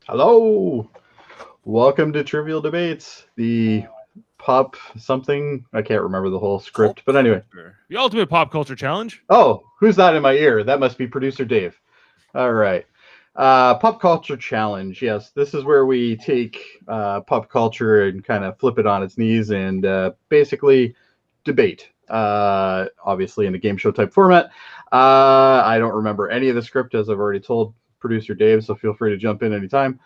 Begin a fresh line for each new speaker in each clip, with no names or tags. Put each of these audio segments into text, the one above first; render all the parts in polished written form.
Hello. Welcome to Trivial Debates, the pop something. I can't remember the whole script, but anyway.
The ultimate pop culture challenge.
Oh, who's that in my ear? That must be producer Dave. All right. Pop culture challenge. Yes, this is where we take pop culture and kind of flip it on its knees and basically debate. Obviously in a game show type format. I don't remember any of the script, as I've already told producer Dave, so feel free to jump in anytime.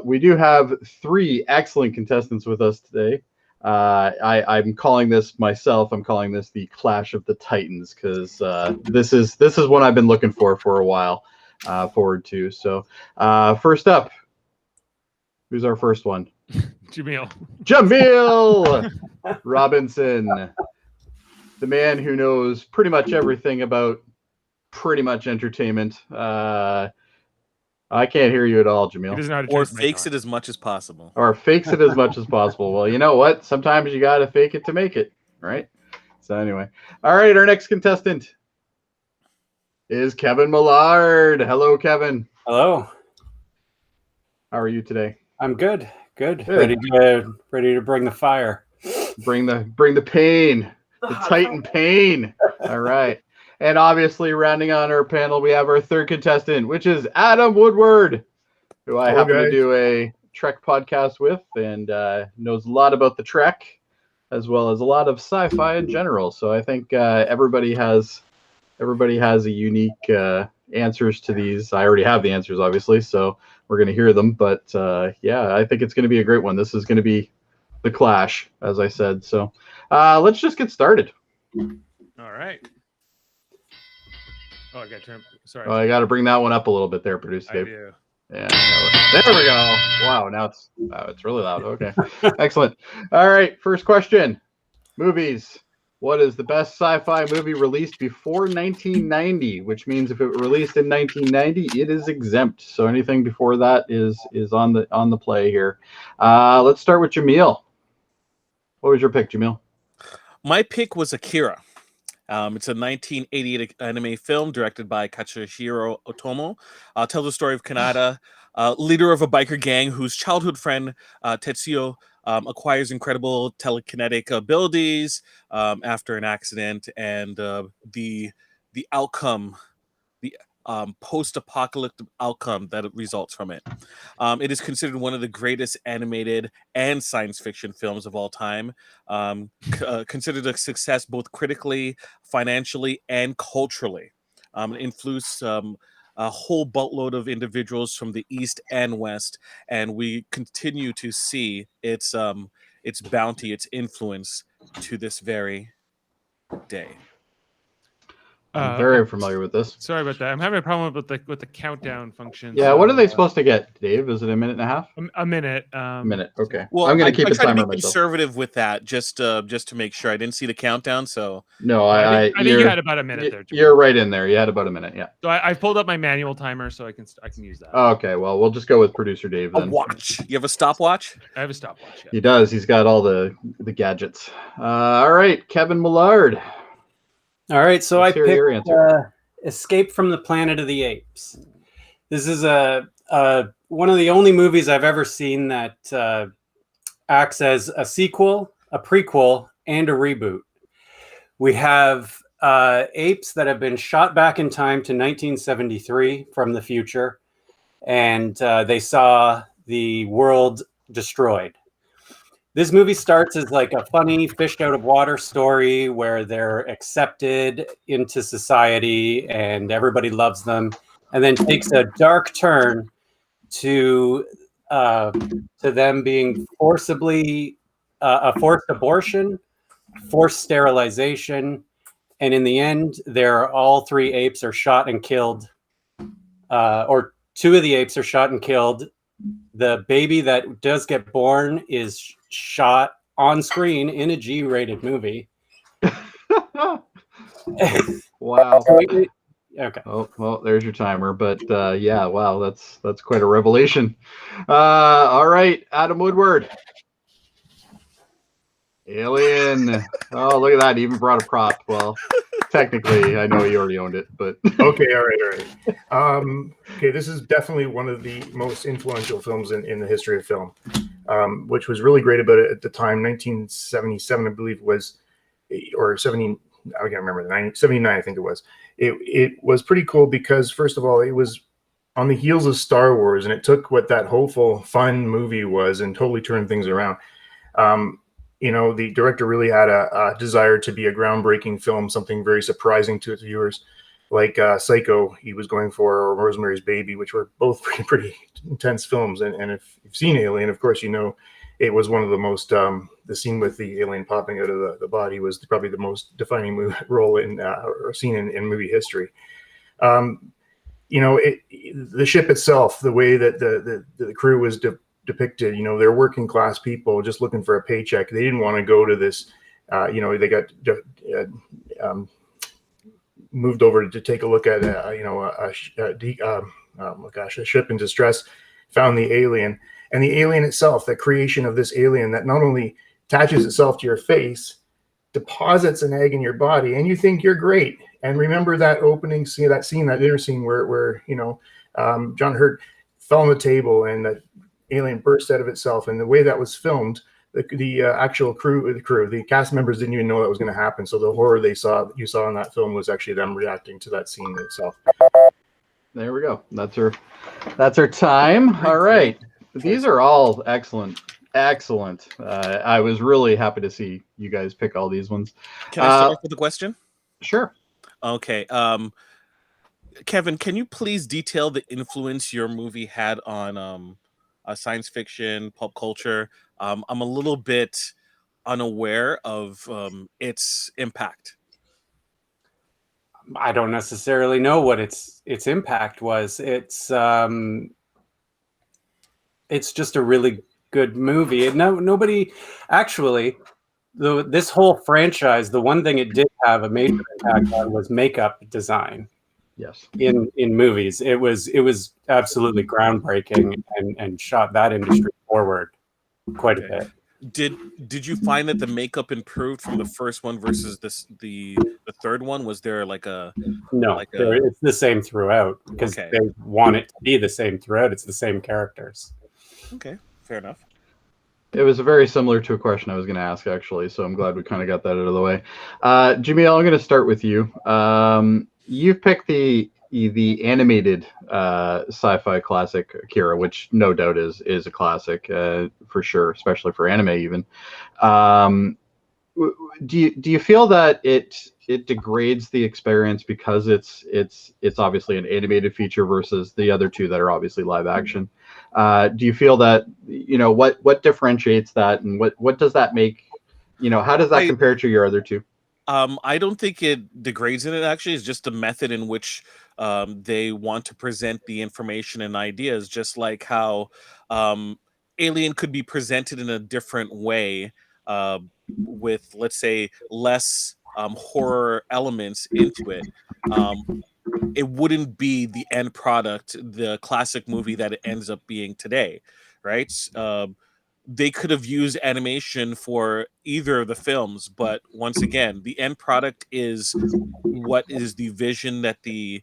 We do have three excellent contestants with us today. I'm calling this myself. I'm calling this the Clash of the Titans because this is what I've been looking for a while. Forward to. So first up, who's our first one? Jaemeel Robinson, the man who knows pretty much everything about pretty much entertainment. I can't hear you at all, Jaemeel.
Or fakes it as much as possible.
Or fakes it as much as possible. Well, you know what? Sometimes you got to fake it to make it, right? So anyway. All right, our next contestant is Kevin Millard. Hello, Kevin.
Hello.
How are you today? I'm
good. Ready to bring the fire.
Bring the pain. The Titan pain. All right. And obviously, rounding on our panel, we have our third contestant, which is Adam Woodward, who I happen to do a Trek podcast with and knows a lot about the Trek, as well as a lot of sci-fi in general. So I think everybody has a unique answers to these. I already have the answers, obviously, so we're going to hear them. But yeah, I think it's going to be a great one. This is going to be the clash, as I said. So let's just get started.
All right. Oh, I got to turn. Sorry.
Oh, I got to bring that one up a little bit there, producer Dave.
I do.
Yeah. There we go. Wow. Now it's really loud. Okay. Excellent. All right. First question. Movies. What is the best sci-fi movie released before 1990? Which means if it released in 1990, it is exempt. So anything before that is on the play here. Let's start with Jaemeel. What was your pick, Jaemeel?
My pick was Akira. It's a 1988 anime film directed by Katsuhiro Otomo. Tells the story of Kanata, leader of a biker gang whose childhood friend Tetsuo acquires incredible telekinetic abilities after an accident, and the outcome, the post-apocalyptic outcome that results from it. It is considered one of the greatest animated and science fiction films of all time. Considered a success both critically, financially, and culturally. It influenced a whole boatload of individuals from the East and West, and we continue to see its bounty, its influence to this very day.
I'm very familiar with this.
Sorry about that. I'm having a problem with the countdown function.
Yeah, what are they supposed to get, Dave? Is it a minute and a half?
A minute.
A minute. Okay.
Well,
I'm going to keep
I
a
try to
timer
be
myself.
conservative with that, just to make sure. I didn't see the countdown, so
no,
I think you had about a minute there.
You're right in there. You had about a minute. Yeah.
So I pulled up my manual timer, so I can use that.
Okay. Well, we'll just go with producer Dave then.
A watch. You have a stopwatch?
I have a stopwatch. Yeah.
He does. He's got all the gadgets. All right, Kevin Millard.
All right, so I picked
your answer.
Escape from the Planet of the Apes. This is one of the only movies I've ever seen that acts as a sequel, a prequel, and a reboot. We have apes that have been shot back in time to 1973 from the future, and they saw the world destroyed. This movie starts as like a funny fish out of water story where they're accepted into society and everybody loves them, and then takes a dark turn to them being forcibly a forced abortion, forced sterilization, and in the end, all three apes are shot and killed, or two of the apes are shot and killed. The baby that does get born is shot on screen in a G-rated movie.
Wow.
Okay.
Oh, well, there's your timer. But yeah, wow, that's quite a revelation. All right, Adam Woodward. Alien. Oh, look at that. He even brought a prop. Well, technically, I know he already owned it, but
Okay, all right. Okay, this is definitely one of the most influential films in the history of film, which was really great about it at the time. 1977, I believe, was, or 70. I can't remember. 79, I think it was. It was pretty cool because, first of all, it was on the heels of Star Wars, and it took what that hopeful, fun movie was and totally turned things around. The director really had a desire to be a groundbreaking film, something very surprising to its viewers, like Psycho he was going for, or Rosemary's Baby, which were both pretty intense films. And if you've seen Alien, of course, it was one of the most, the scene with the alien popping out of the body was probably the most defining role in or scene in movie history. The ship itself, the way that the crew was depicted, they're working class people just looking for a paycheck. They didn't want to go to this, they got moved over to take a look at a ship in distress, found the alien, and the alien itself, the creation of this alien that not only attaches itself to your face, deposits an egg in your body, and you think you're great. And remember that opening scene, that dinner scene where John Hurt fell on the table and the alien burst out of itself, and the way that was filmed, the actual the cast members didn't even know that was going to happen. So the horror you saw in that film was actually them reacting to that scene itself.
There we go. That's our time. All right. These are all excellent. I was really happy to see you guys pick all these ones.
Can I start off with a question?
Sure.
Okay. Kevin, can you please detail the influence your movie had on science fiction, pulp culture? I'm a little bit unaware of its impact.
I don't necessarily know what its impact was. It's just a really good movie. Nobody actually, this whole franchise, the one thing it did have a major impact on was makeup design.
Yes.
In movies, it was absolutely groundbreaking and shot that industry forward quite a bit.
Did you find that the makeup improved from the first one versus the third one? Was there
no? It's the same throughout because they want it to be the same throughout. It's the same characters.
Okay, fair enough.
It was very similar to a question I was going to ask, actually, so I'm glad we kind of got that out of the way. Jaemeel, I'm going to start with you. You've picked the animated sci-fi classic Akira, which no doubt is a classic for sure, especially for anime even. Do you feel that it degrades the experience because it's obviously an animated feature versus the other two that are obviously live action? Do you feel that what differentiates that, and what does that make? How does that compare to your other two?
I don't think it degrades it. Actually, it's just the method in which they want to present the information and ideas, just like how Alien could be presented in a different way with, let's say, less horror elements into it. It wouldn't be the end product, the classic movie that it ends up being today, right? They could have used animation for either of the films, but once again, the end product is what is the vision that the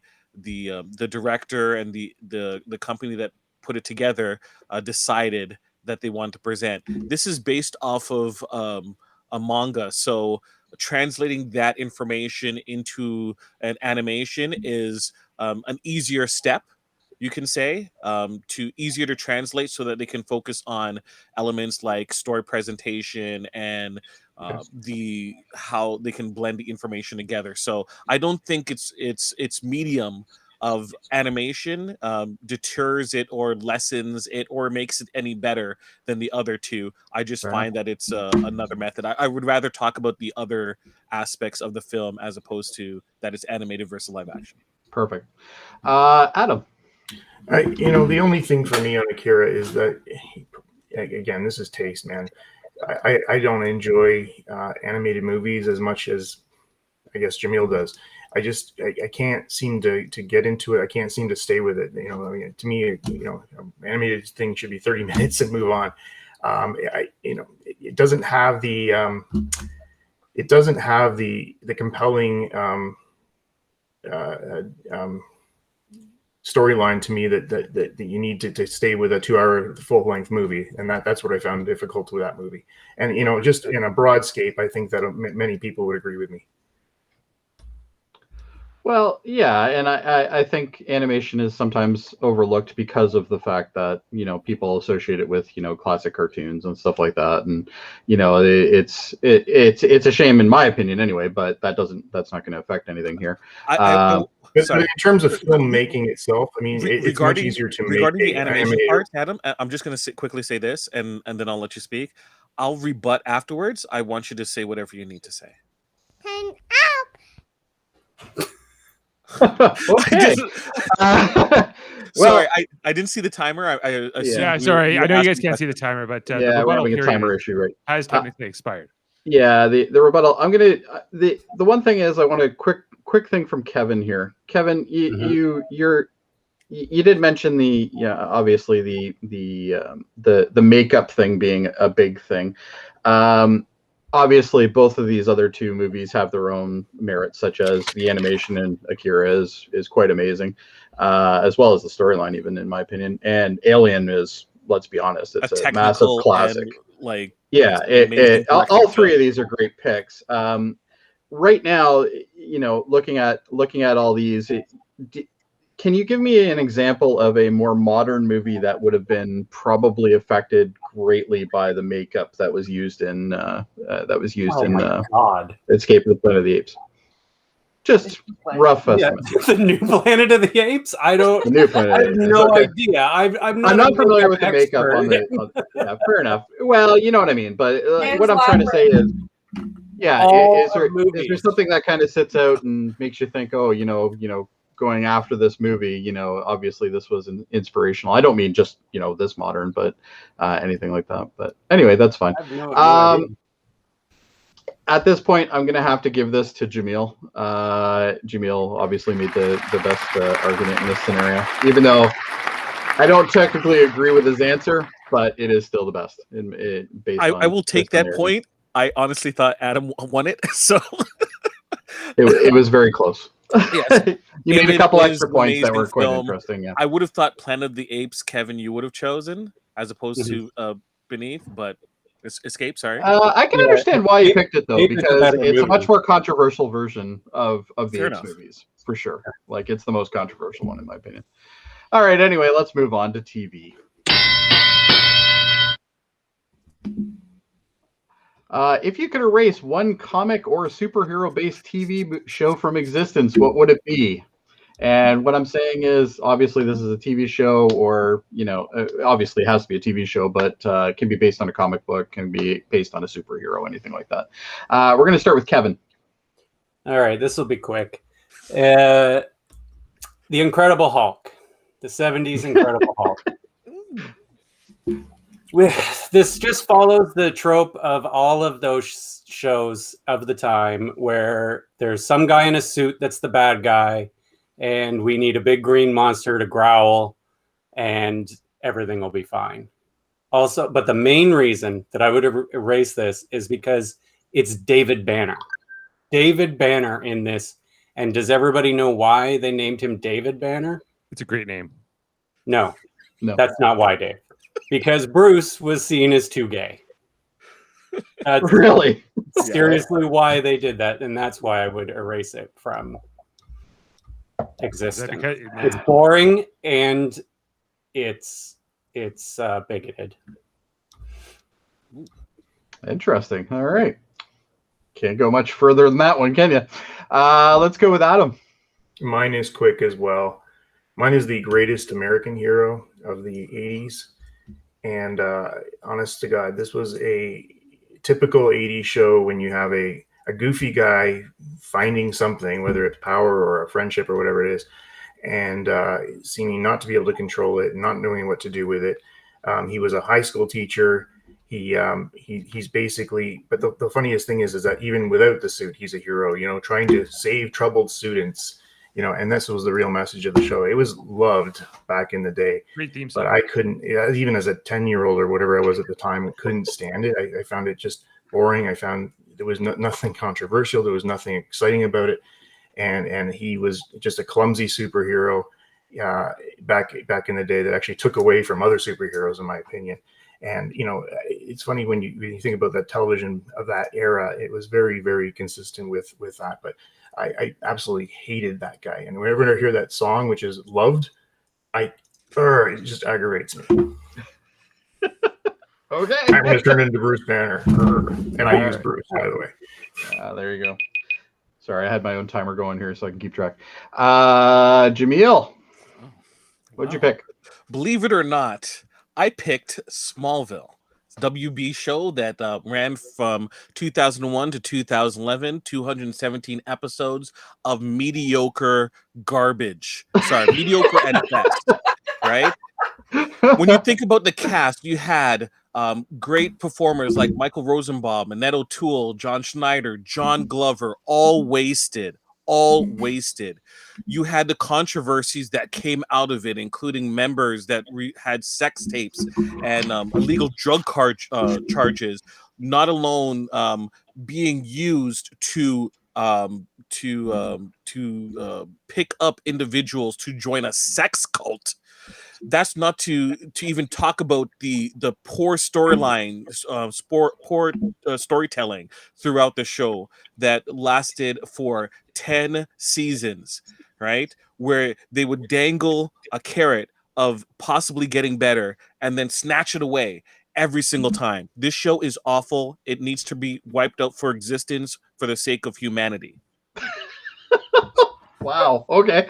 director and the company that put it together decided that they wanted to present. This is based off of a manga, so translating that information into an animation is an easier step, you can say, easier to translate so that they can focus on elements like story presentation and how they can blend the information together. So I don't think its medium of animation deters it or lessens it or makes it any better than the other two. I just find that it's another method. I would rather talk about the other aspects of the film as opposed to that it's animated versus live action.
Perfect. Adam?
The only thing for me on Akira is that, again, this is taste, man. I don't enjoy animated movies as much as I guess Jaemeel does. I can't seem to get into it. I can't seem to stay with it. To me, animated thing should be 30 minutes and move on. It doesn't have the it doesn't have the compelling storyline to me that you need to stay with a 2-hour full-length movie, and that's what I found difficult with that movie. And just in a broad scape, I think that many people would agree with me.
Well, yeah, and I think animation is sometimes overlooked because of the fact that people associate it with classic cartoons and stuff like that, and it's a shame in my opinion anyway. But that's not going to affect anything here.
But in terms of filmmaking itself, I mean, it's much easier to make
the animation part, Adam. I'm just going to quickly say this, and then I'll let you speak. I'll rebut afterwards. I want you to say whatever you need to say.
Okay.
Sorry, I didn't see the timer.
Sorry. I know you guys can't see the timer, but the
we're
rebuttal
having a timer issue, right?
has technically expired.
Yeah, the rebuttal. I'm gonna the one thing is I want a quick thing from Kevin here. Kevin, you did mention obviously the makeup thing being a big thing. Obviously, both of these other two movies have their own merits, such as the animation in Akira is quite amazing, as well as the storyline, even in my opinion. And Alien is, let's be honest, it's a massive classic. All three of these are great picks. Right now, looking at all these, can you give me an example of a more modern movie that would have been probably affected greatly by the makeup that was used in Escape of the Planet of the Apes? Just rough estimate.
The New Planet of the Apes? I don't.
The New Planet.
I have no idea. I'm not
familiar with the makeup on the. Yeah, fair enough. Well, you know what I mean. But what I'm trying to say is, is there something that kind of sits out and makes you think, oh, going after this movie, obviously this was an inspirational. I don't mean just this modern, but anything like that. But anyway, that's fine. At this point, I'm gonna have to give this to Jaemeel. Jaemeel obviously made the best argument in this scenario, even though I don't technically agree with his answer, but it is still the best.
I will take that point. I honestly thought Adam won it, so
it was very close.
Yes.
You made a couple extra points that were quite interesting. Yeah,
I would have thought Planet of the Apes, Kevin, you would have chosen as opposed to Beneath, but Escape. Sorry,
I can understand why you picked it though, because it's a much more controversial version of the Apes movies for sure. Like it's the most controversial one in my opinion. All right, anyway, let's move on to TV. If you could erase one comic or superhero-based TV show from existence, what would it be? And what I'm saying is, obviously, this is a TV show, or obviously it has to be a TV show, but it can be based on a comic book, can be based on a superhero, anything like that. We're going to start with Kevin.
All right, this will be quick. The Incredible Hulk, the 70s Incredible Hulk. This just follows the trope of all of those shows of the time where there's some guy in a suit that's the bad guy, and we need a big green monster to growl, and everything will be fine. Also, but the main reason that I would erase this is because it's David Banner. David Banner in this. And does everybody know why they named him David Banner?
It's a great name.
No, that's not why, Dave. Because Bruce was seen as too gay. That's
really?
Seriously why they did that, and that's why I would erase it from existing. It's boring and it's bigoted.
Interesting. All right. Can't go much further than that one, can you? Let's go with Adam.
Mine is quick as well. Mine is the greatest American hero of the 80s. And honest to God, this was a typical 80s show when you have a goofy guy finding something, whether it's power or a friendship or whatever it is, and seeming not to be able to control it, not knowing what to do with it. He was a high school teacher. He's basically, but the funniest thing is that even without the suit, he's a hero, trying to save troubled students, and this was the real message of the show. It was loved back in the day.
Great theme song.
But I couldn't, even as a 10-year-old or whatever I was at the time, I couldn't stand it. I found it just boring. I found there was nothing controversial. There was nothing exciting about it, and he was just a clumsy superhero back in the day that actually took away from other superheroes, in my opinion. And it's funny when you think about that television of that era, it was very, very consistent with that. But I absolutely hated that guy. And whenever I hear that song, which is Loved, it just aggravates me.
Okay.
I'm going to turn into Bruce Banner. And I use Bruce, by the way.
There you go. Sorry, I had my own timer going here so I can keep track. Jaemeel, what'd you pick?
Believe it or not, I picked Smallville. It's a WB show that ran from 2001 to 2011, 217 episodes of mediocre garbage. Sorry, mediocre at best, right? When you think about the cast, you had great performers like Michael Rosenbaum, Annette O'Toole, John Schneider, John Glover, all wasted. You had the controversies that came out of it, including members that had sex tapes and illegal drug charges, not alone being used to pick up individuals to join a sex cult. That's not to even talk about the poor storyline, poor storytelling throughout the show that lasted for 10 seasons, right? Where they would dangle a carrot of possibly getting better and then snatch it away every single time. This show is awful. It needs to be wiped out for existence for the sake of humanity.
Wow. Okay.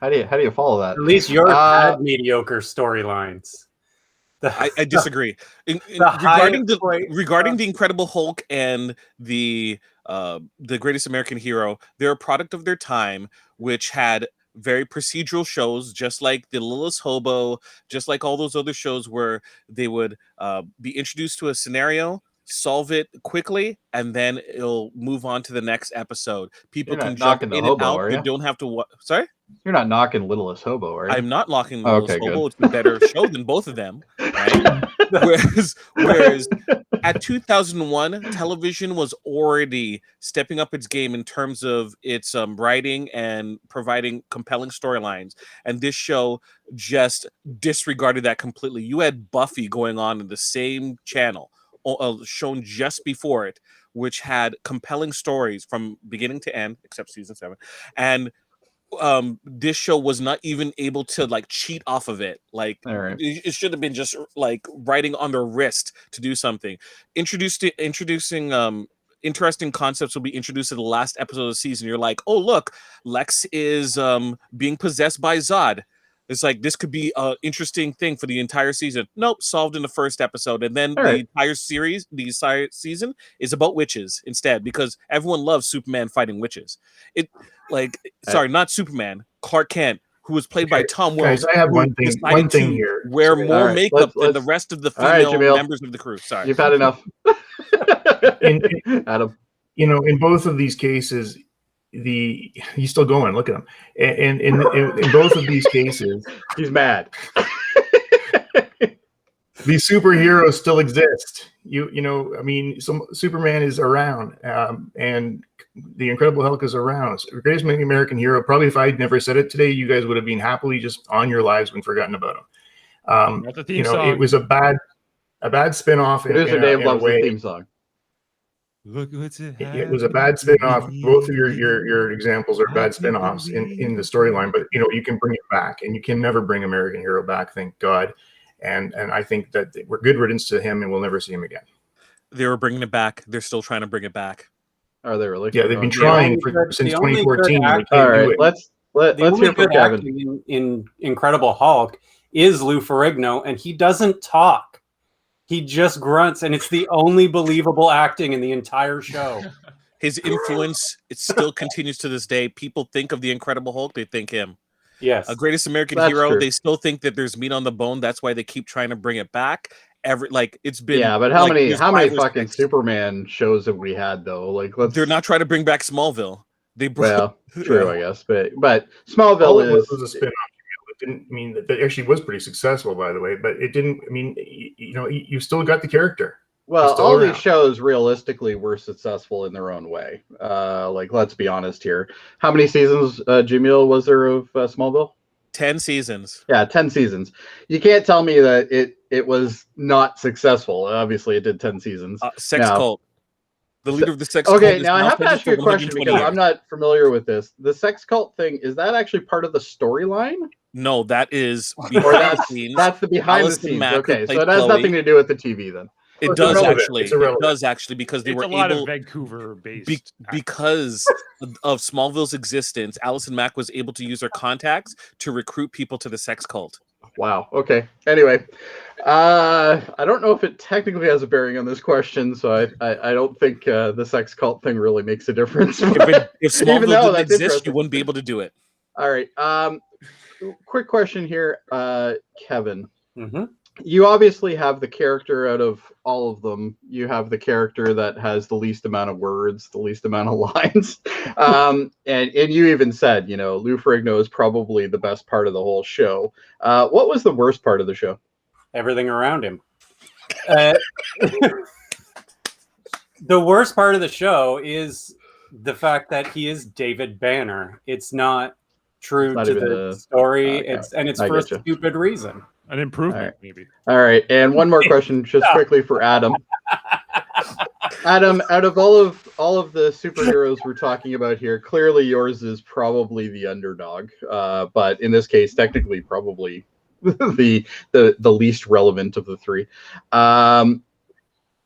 How do you follow that?
At least yours had mediocre storylines.
I disagree. Regarding the Incredible Hulk and the Greatest American Hero, they're a product of their time, which had very procedural shows, just like the Littlest Hobo, just like all those other shows where they would be introduced to a scenario, solve it quickly, and then it'll move on to the next episode. People can jump in and out. They don't have to. Sorry?
You're not knocking Littlest Hobo, are you?
I'm not knocking Littlest Hobo. It's a better show than both of them. Right? Whereas at 2001, television was already stepping up its game in terms of its writing and providing compelling storylines. And this show just disregarded that completely. You had Buffy going on in the same channel, shown just before it, which had compelling stories from beginning to end, except season 7. And this show was not even able to cheat off of it. It should have been just writing on their wrist to do something. Introducing interesting concepts will be introduced in the last episode of the season. You're like, oh look, Lex is being possessed by Zod. It's like, this could be an interesting thing for the entire season. Nope, solved in the first episode. And then the entire series, the entire season is about witches instead, because everyone loves Superman fighting witches. Sorry, not Superman, Clark Kent, who was played by Tom Wells.
I have one thing here.
Wear more makeup than the rest of the female members of the crew. Sorry.
You've had enough. Adam.
In both of these cases, he's still going. Look at him. And in both of these cases,
he's mad.
These superheroes still exist. Superman is around, and the Incredible Hulk is around. So, Greatest American Hero. Probably, if I'd never said it today, you guys would have been happily just on your lives and forgotten about him.
That's the theme song.
It was a bad spinoff.
Producer Dave loves the theme song.
Look what's
it was a bad spin-off. Both of your examples are bad spin-offs in the storyline, but you can bring it back, and you can never bring American Hero back, thank God. And I think that we're good riddance to him, and we'll never see him again.
They were bringing it back. They're still trying to bring it back.
Are they really?
Yeah, they've been trying since 2014.
All right, let's hear from Kevin.
In Incredible Hulk is Lou Ferrigno, and he doesn't talk. He just grunts, and it's the only believable acting in the entire show.
His influence, it still continues to this day. People think of the Incredible Hulk, they think him.
Yes.
A Greatest American Hero, true. They still think that there's meat on the bone. That's why they keep trying to bring it back. It's been
but how many fucking Superman shows have we had though?
They're not trying to bring back Smallville.
True, I guess, but Smallville
was a spin-off. That actually was pretty successful, by the way, but it didn't. You still got the character.
Well,
still
all
around.
these shows realistically were successful in their own way. Like, let's be honest here. How many seasons, Jaemeel, was there of Smallville?
10 seasons.
Yeah, 10 seasons. You can't tell me that it was not successful. Obviously, it did 10 seasons.
Sex
Now-
cult. The leader of the sex cult.
Okay,
is
now I have to
famous
ask you a
for
question
120
because
years.
I'm not familiar with this. The sex cult thing, is that actually part of the storyline?
No, that is
Or
behind the
that's
scenes.
the behind
Allison
the scenes.
Mack, who
Okay, so
played
it has
Chloe.
nothing to do with the TV then.
It
It's
does
irrelevant.
actually.
It's
It
irrelevant.
does actually because they
It's
were
a lot
able
of Vancouver-based.
because of Smallville's existence. Allison Mack was able to use her contacts to recruit people to the sex cult.
Wow. Okay. Anyway, I don't know if it technically has a bearing on this question, so I don't think the sex cult thing really makes a difference.
If Smallville
Even though
didn't
that's
exist,
interesting.
you wouldn't be able to do it.
All right. Quick question here, Kevin.
Mhm.
You obviously have the character out of all of them. You have the character that has the least amount of words, the least amount of lines. And you even said, Lou Ferrigno is probably the best part of the whole show. What was the worst part of the show?
Everything around him. The worst part of the show is the fact that he is David Banner. It's not true
It's not
to
even
the story.
okay.
It's
I
for a
getcha.
stupid reason.
An improvement,
All right.
maybe.
All right, and one more question, just quickly for Adam. Adam, out of all of the superheroes we're talking about here, clearly yours is probably the underdog. But in this case, technically, probably the least relevant of the three.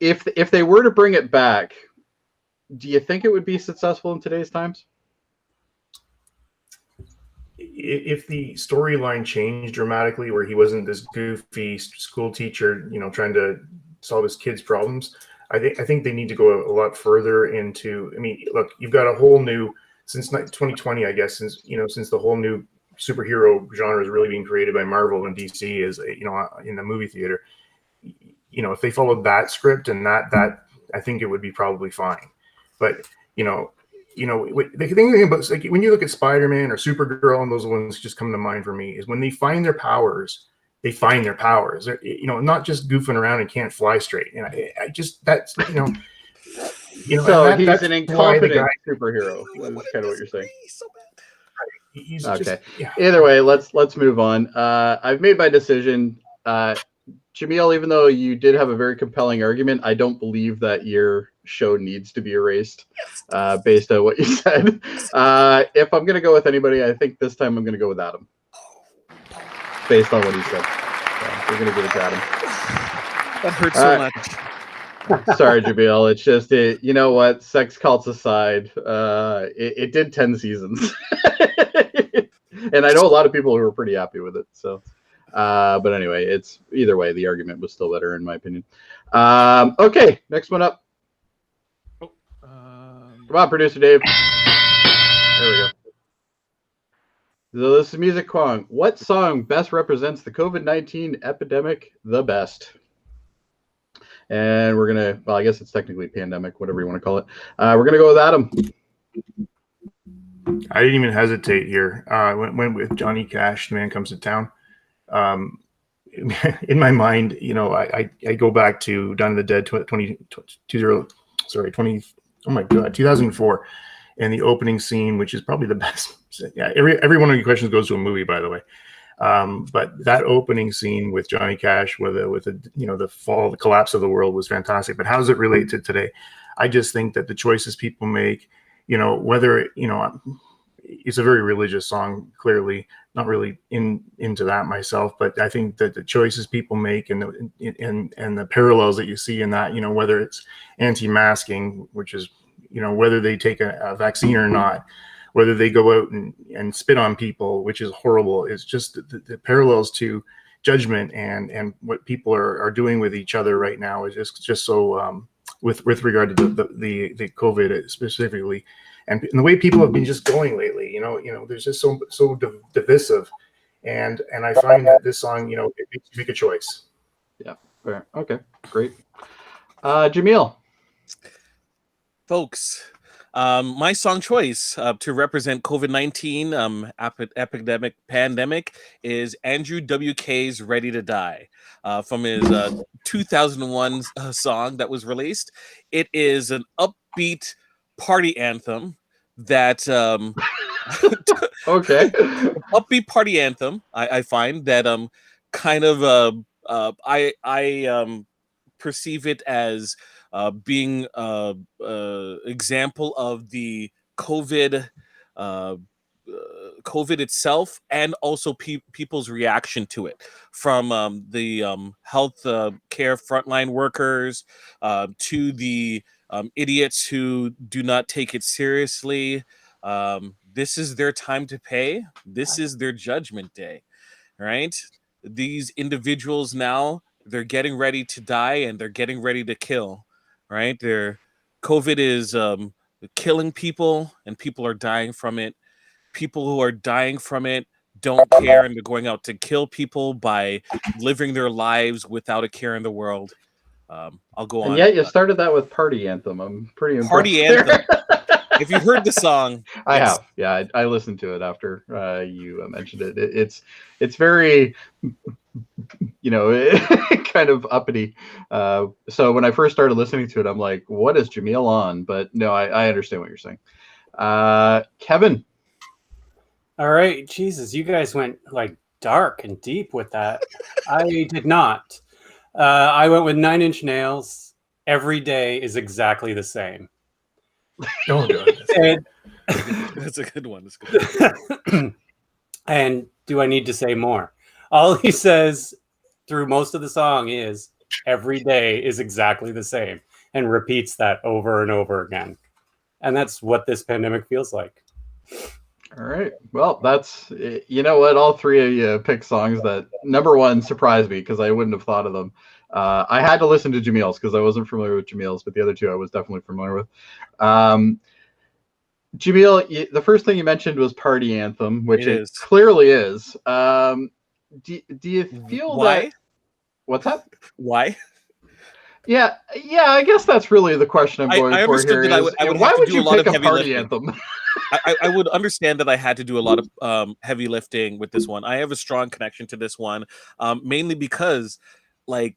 If they were to bring it back, do you think it would be successful in today's times?
If the storyline changed dramatically, where he wasn't this goofy school teacher, trying to solve his kids' problems, I think they need to go a lot further into. I mean, look, you've got a whole new since 2020, I guess, since the whole new superhero genre is really being created by Marvel and DC, is in the movie theater. If they followed that script and that I think it would be probably fine. But the thing about, like, when you look at Spider-Man or Supergirl, and those ones just come to mind for me, is when they find their powers, they find their powers. They're, not just goofing around and can't fly straight. And I just, that's,
So
and
he's
that's
an
why the
incompetent
guy-
superhero. Is kind of what you're saying.
He's
Okay.
just, yeah.
Either way, let's move on. I've made my decision. Jaemeel, even though you did have a very compelling argument, I don't believe that your show needs to be erased based on what you said. If I'm going to go with anybody, I think this time I'm going to go with Adam. Based on what he said. So we're going to give it to Adam.
That hurts so much.
Sorry, Jaemeel. It's just, you know what? Sex cults aside, it did 10 seasons. And I know a lot of people who were pretty happy with it. So. But anyway, it's either way, the argument was still better in my opinion. Okay, next one up. Come on, producer Dave. There we go. So this is Music Kwong. What song best represents the COVID-19 epidemic the best? And we're gonna, well, I guess it's technically pandemic, whatever you want to call it. We're gonna go with Adam.
I didn't even hesitate here. Went with Johnny Cash, The Man Comes to Town. In my mind, I go back to Dawn of the Dead 2004, and the opening scene, which is probably the best. Yeah, every one of your questions goes to a movie, by the way. But that opening scene with Johnny Cash, with the fall, the collapse of the world, was fantastic. But how does it relate to today? I just think that the choices people make, whether it's a very religious song, clearly not really into that myself, but I think that the choices people make and the parallels that you see in that, whether it's anti-masking, which is, whether they take a vaccine or not, whether they go out and spit on people, which is horrible, is just the parallels to judgment and what people are doing with each other right now is just so with regard to the COVID specifically. And the way people have been just going lately, there's just so divisive, and I find that this song, it makes you make a choice.
Yeah. Fair. Okay. Great. Jaemeel.
Folks, My song choice to represent COVID-19 epidemic pandemic is Andrew WK's "Ready to Die" from his 2001 song that was released. It is an upbeat party anthem that
Okay.
upbeat party anthem. I find that kind of I perceive it as being example of the COVID COVID itself, and also people's reaction to it, from the health care frontline workers to the idiots who do not take it seriously. This is their time to pay. This is their judgment day, right? These individuals now, they're getting ready to die and they're getting ready to kill, right? COVID is killing people, and people are dying from it. People who are dying from it don't care, and they're going out to kill people by living their lives without a care in the world. I'll go on.
And yet you started that with party anthem. I'm pretty impressed.
Party anthem. If you heard the song,
I
yes.
have. Yeah, I listened to it after you mentioned it. It's very, kind of uppity. So when I first started listening to it, I'm like, what is Jaemeel on? But no, I understand what you're saying. Kevin.
All right, Jesus, you guys went like dark and deep with that. I did not. I went with 9 Inch Nails. Every day is exactly the same.
Oh, God.
That's a good one. That's a good one.
And do I need to say more? All he says through most of the song is every day is exactly the same, and repeats that over and over again. And that's what this pandemic feels like.
All right. Well, that's, you know what? All three of you picked songs that, number one, surprised me because I wouldn't have thought of them. I had to listen to Jameel's because I wasn't familiar with Jameel's, but the other two I was definitely familiar with. Jaemeel, the first thing you mentioned was Party Anthem, which it clearly is. Do you feel
Why?
that? What's that?
Why?
Yeah, I guess that's really the question I'm going
I
for
understood
here.
that I would
why
have to
would
do
you
a lot
pick
of
a
heavy
party
lifting.
anthem?
I would understand that I had to do a lot of heavy lifting with this one. I have a strong connection to this one, mainly because, like,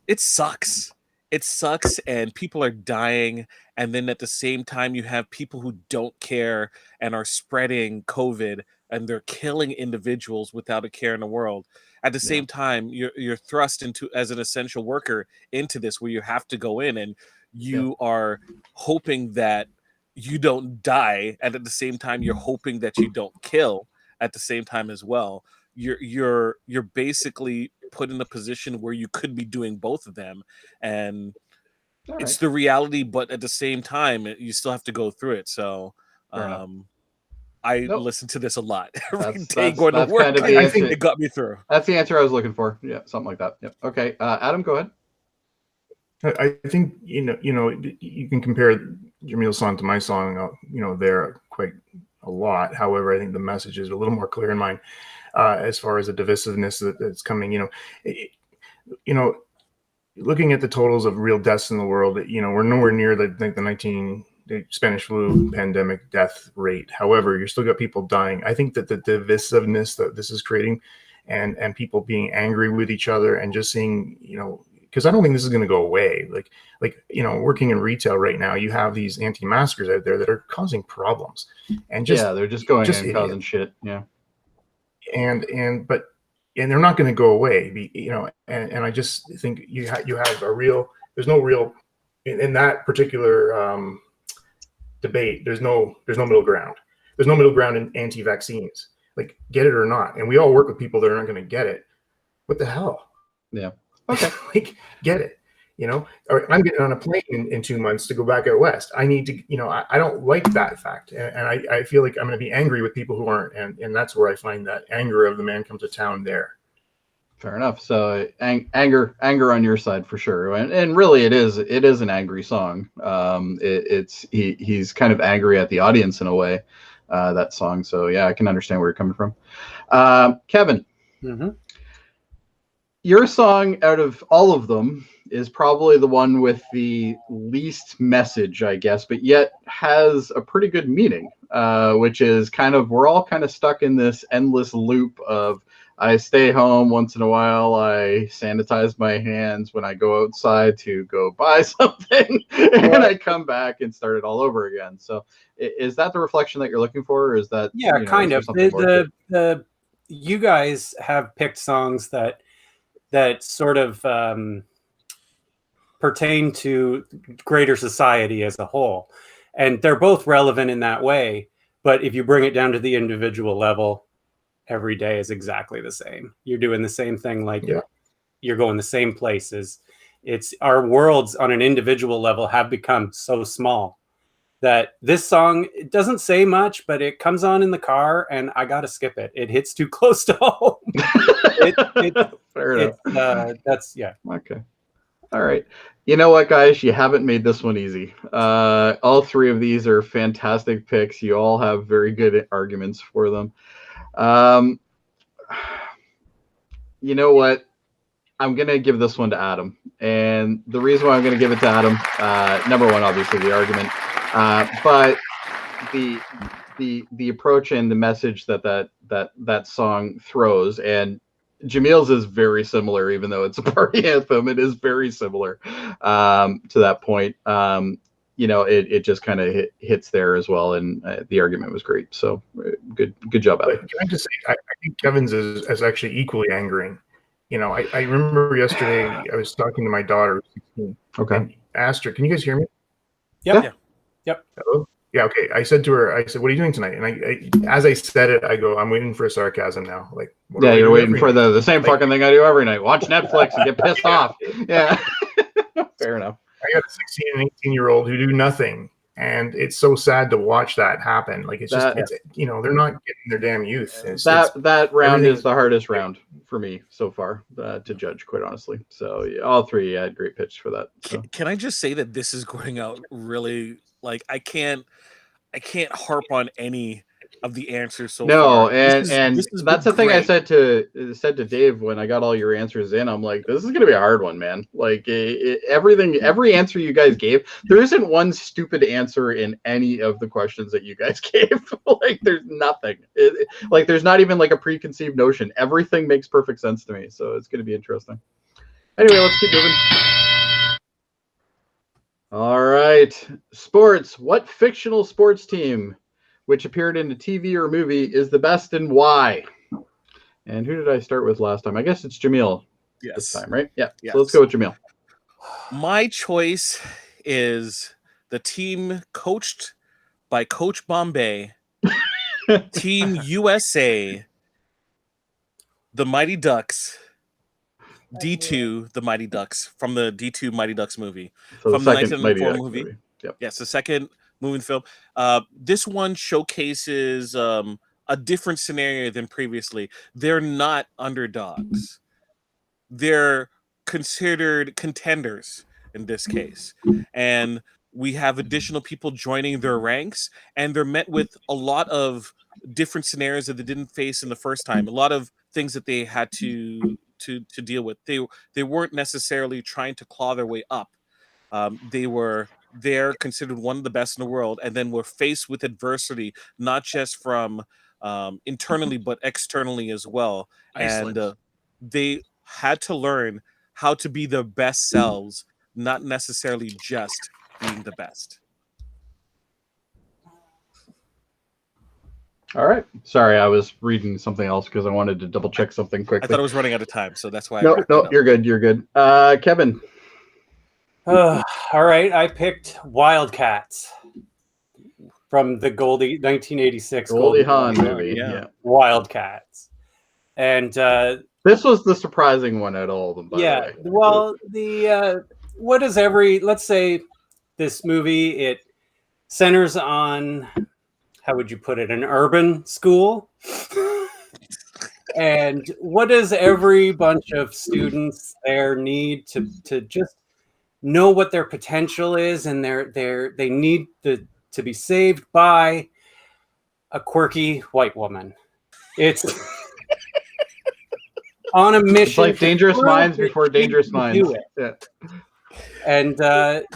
it sucks. It sucks, and people are dying. And then at the same time, you have people who don't care and are spreading COVID, and they're killing individuals without a care in the world. At the same time, you're thrust into, as an essential worker, into this where you have to go in, and you are hoping that you don't die, and at the same time you're hoping that you don't kill at the same time as well. You're basically put in a position where you could be doing both of them, and it's the reality, but at the same time you still have to go through it. So I listen to this a lot every day going to work.
Kind of the
I
answer.
think it got me through.
That's the answer I was looking for. Yeah, something like that. Yep. Okay, Adam, go ahead.
I think you can compare Jameel's song to my song. There quite a lot. However, I think the message is a little more clear in mine as far as the divisiveness that's coming. Looking at the totals of real deaths in the world, we're nowhere near the Spanish flu pandemic death rate. However, you're still got people dying. I think that the divisiveness that this is creating, and people being angry with each other, and just seeing, because I don't think this is going to go away. Like working in retail right now, you have these anti-maskers out there that are causing problems, and
they're just going in and causing shit. Yeah, and they're not going to go away. And I just think you have there's no real in that particular debate. There's no middle ground. There's no middle ground in anti-vaccines. Like, get it or not. And we all work with people that are not going to get it. What the hell? Yeah. Okay.
Like, get it. Or I'm getting on a plane in 2 months to go back out west. I need to, I don't like that fact. And I feel like I'm going to be angry with people who aren't. And that's where I find that anger of the man comes to town there.
Fair enough. So anger on your side for sure. And really it is an angry song. He's kind of angry at the audience in a way, that song. So yeah, I can understand where you're coming from. Kevin.
Mm-hmm.
your song out of all of them is probably the one with the least message, I guess, but yet has a pretty good meaning, which is kind of, we're all kind of stuck in this endless loop of, I stay home once in a while, I sanitize my hands when I go outside to go buy something, and I come back and start it all over again. So is that the reflection that you're looking for, or is that,
yeah, kind of.
something more to it?
You guys have picked songs that sort of pertain to greater society as a whole, and they're both relevant in that way. But if you bring it down to the individual level, every day is exactly the same. You're doing the same thing, like you're going the same places. It's our worlds on an individual level have become so small that this song, it doesn't say much, but it comes on in the car and I got to skip it. It hits too close to home.
Fair enough.
That's, yeah.
Okay. All right. You know what, guys? You haven't made this one easy. All three of these are fantastic picks. You all have very good arguments for them. You know what? I'm going to give this one to Adam. And the reason why I'm going to give it to Adam, number one, obviously the argument, but the approach and the message that song throws, and Jameel's is very similar, even though it's a party anthem. It is very similar to that point. It just kind of hits there as well, and the argument was great. So good job, Adam.
Can I just say, I think Kevin's is actually equally angering. I remember yesterday I was talking to my daughter, 16, and asked her, "Can you guys hear me?"
Yep.
Hello? Yeah, okay. I said to her, "What are you doing tonight?" And I as I said it, I go, "I'm waiting for sarcasm now." Like,
yeah, you're waiting for the same fucking thing I do every night. Watch Netflix and get pissed off. Yeah. Fair enough.
I got a 16 and 18-year-old who do nothing, and it's so sad to watch that happen. Like, it's just, they're not getting their damn youth.
That round is the hardest round for me so far to judge, quite honestly. So yeah, all three had great pitch for that. So.
Can I just say that this is going out really, like, I can't harp on any of the answers so far.
And that's the thing I said to Dave when I got all your answers in. I'm like, this is gonna be a hard one, man. Like every answer you guys gave, there isn't one stupid answer in any of the questions that you guys gave. Like there's nothing. Like there's not even like a preconceived notion. Everything makes perfect sense to me. So it's gonna be interesting. Anyway, let's keep moving. All right, sports. What fictional sports team which appeared in a TV or movie is the best and why? And who did I start with last time? I guess it's Jaemeel this time, right? Yeah. Yes. So let's go with Jaemeel.
My choice is the team coached by Coach Bombay, Team USA, the Mighty Ducks, D2, the Mighty Ducks, from the D2 Mighty Ducks movie.
So
from the 1994 movie.
Yep.
Yes, the second movie film. This one showcases a different scenario than previously. They're not underdogs. They're considered contenders in this case. And we have additional people joining their ranks, and they're met with a lot of different scenarios that they didn't face in the first time. A lot of things that they had to deal with. They weren't necessarily trying to claw their way up. They're considered one of the best in the world, and then were faced with adversity, not just from internally, but externally as well. Iceland. And they had to learn how to be their best selves, not necessarily just being the best.
All right. Sorry, I was reading something else because I wanted to double check something quickly.
I thought I was running out of time, so that's why.
No, you're good. You're good. Kevin.
All right, I picked Wildcats from the 1986
Goldie Hawn movie. Yeah.
Wildcats. And
this was the surprising one out of all of them, by the way.
Well, let's say this movie, it centers on, how would you put it, an urban school? And what does every bunch of students there need to just know what their potential is, and they need to be saved by a quirky white woman. It's on a mission.
It's like Dangerous Minds before Dangerous Minds. Yeah.
And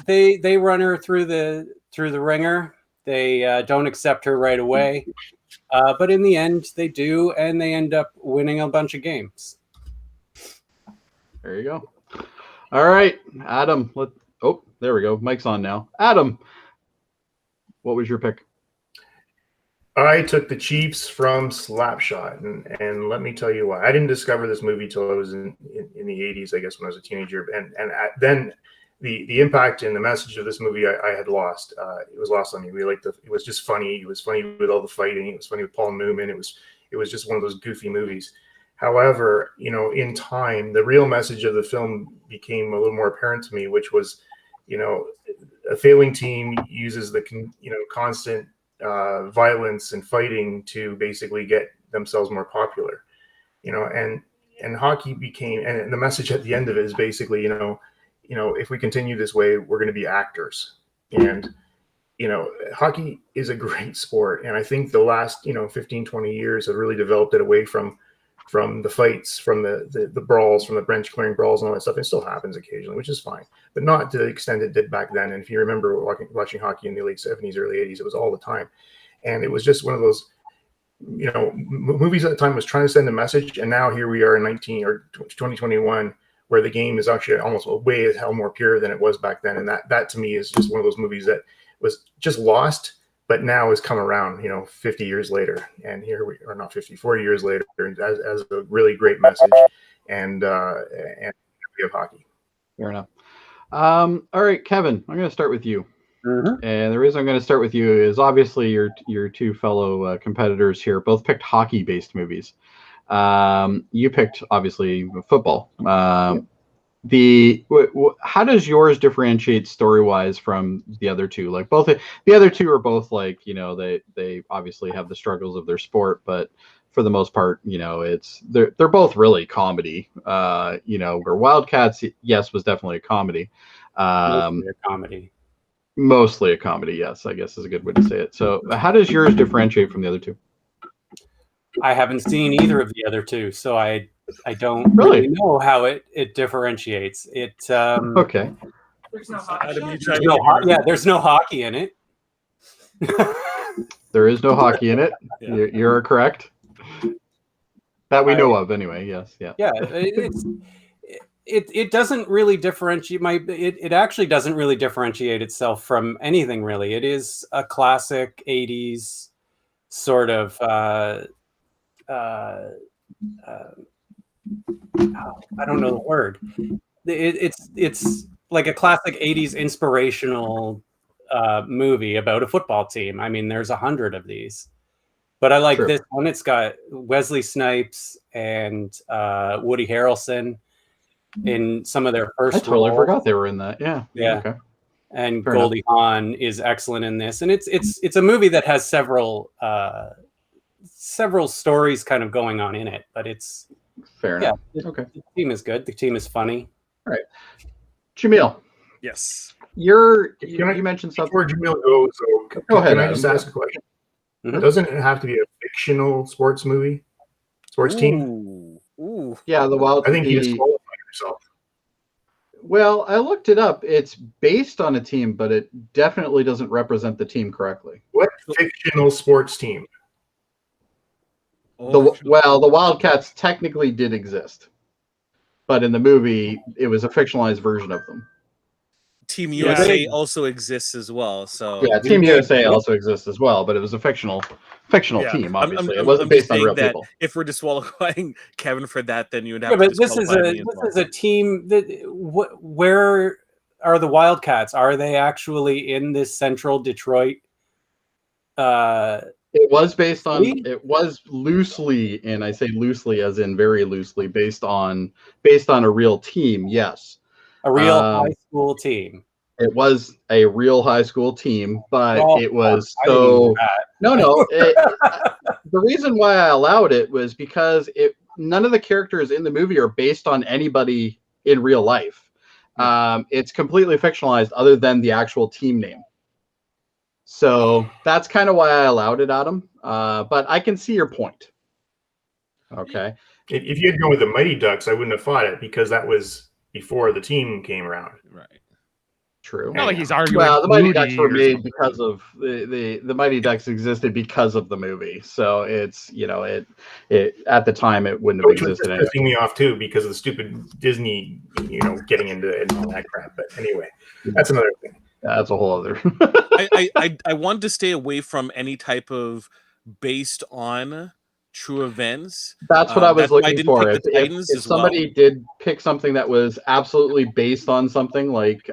they run her through the ringer. They don't accept her right away, but in the end, they do, and they end up winning a bunch of games.
There you go. All right, Adam. Oh, there we go. Mic's on now. Adam, what was your pick?
I took the Chiefs from Slapshot, and let me tell you why. I didn't discover this movie till I was in the 80s, I guess, when I was a teenager, and then the impact and the message of this movie I had lost. It was lost on me. It was just funny. It was funny with all the fighting. It was funny with Paul Newman. It was just one of those goofy movies. However, in time, the real message of the film became a little more apparent to me, which was, a failing team uses the constant violence and fighting to basically get themselves more popular, and hockey became, and the message at the end of it is basically, if we continue this way, we're going to be actors. And, hockey is a great sport. And I think the last, 15, 20 years have really developed it away from the fights, from the brawls, from the bench clearing brawls and all that stuff. It still happens occasionally, which is fine, but not to the extent it did back then. And if you remember watching hockey in the late 70s, early 80s, it was all the time. And it was just one of those, movies at the time was trying to send a message. And now here we are in 2021, where the game is actually almost way as hell more pure than it was back then. And that to me is just one of those movies that was just lost, but now has come around, 50 years later. And here we are, not 50, 40 years later, as a really great message. And we have hockey.
Fair enough. All right, Kevin, I'm going to start with you. Mm-hmm. And the reason I'm going to start with you is obviously your two fellow competitors here both picked hockey-based movies. You picked obviously football. How does yours differentiate story-wise from the other two? Like the other two are both like, they obviously have the struggles of their sport, but for the most part, they're both really comedy. Where Wildcats, yes, was definitely a comedy. Mostly a comedy, yes, I guess is a good way to say it. So how does yours differentiate from the other two?
I haven't seen either of the other two, so I don't really know how it differentiates.
Okay.
There's no
hockey in it.
There is no hockey in it. Yeah. You're correct. That we know of, anyway. Yes. Yeah.
Yeah. It doesn't really differentiate. It actually doesn't really differentiate itself from anything really. It is a classic 80s sort of. I don't know the word. It's like a classic 80s inspirational movie about a football team. I mean, there's 100 of these, but I like this one. It's got Wesley Snipes and Woody Harrelson in some of their first.
I totally forgot they were in that. Yeah.
Okay. And fair Goldie enough. Hawn is excellent in this, and it's a movie that has several stories kind of going on in it, but it's
fair enough. Okay.
The team is good. The team is funny.
All right. Jaemeel.
Yes.
You mentioned something.
Before Jaemeel goes,
go ahead.
Can I just ask a question? Mm-hmm. Doesn't it have to be a fictional sports team?
Ooh. Yeah, the Wild.
I think he disqualified himself.
Well, I looked it up. It's based on a team, but it definitely doesn't represent the team correctly.
What fictional sports team?
The Wildcats technically did exist, but in the movie, it was a fictionalized version of them.
Team USA also exists as well. So
yeah, Team USA also exists as well, but it was a fictional team. Obviously, it wasn't based on real people.
If we're disqualifying Kevin for that, then you would have.
Yeah, but this is a team that. Where are the Wildcats? Are they actually in this central Detroit?
It was based on. It was loosely, and I say loosely as in very loosely, based on a real team. Yes.
A real high school team.
It was a real high school team, but it was so. No. The reason why I allowed it was because none of the characters in the movie are based on anybody in real life. It's completely fictionalized, other than the actual team name. So that's kind of why I allowed it, Adam. But I can see your point. Okay.
If you had gone with the Mighty Ducks, I wouldn't have fought it because that was before the team came around.
Right.
True.
Not like he's arguing.
Well, the Mighty Ducks
Moody
were
or
made
something.
because of the Mighty Ducks existed because of the movie. So it's it at the time it wouldn't have
Which was
existed
just
anyway.
pissing me off too because of the stupid Disney, getting into it and all that crap. But anyway, that's another thing.
That's a whole other.
I wanted to stay away from any type of based on true events.
That's what I was
That's why I
looking
didn't
for.
pick
If,
the
if,
Titans
if
as well.
somebody did pick something that was absolutely based on something like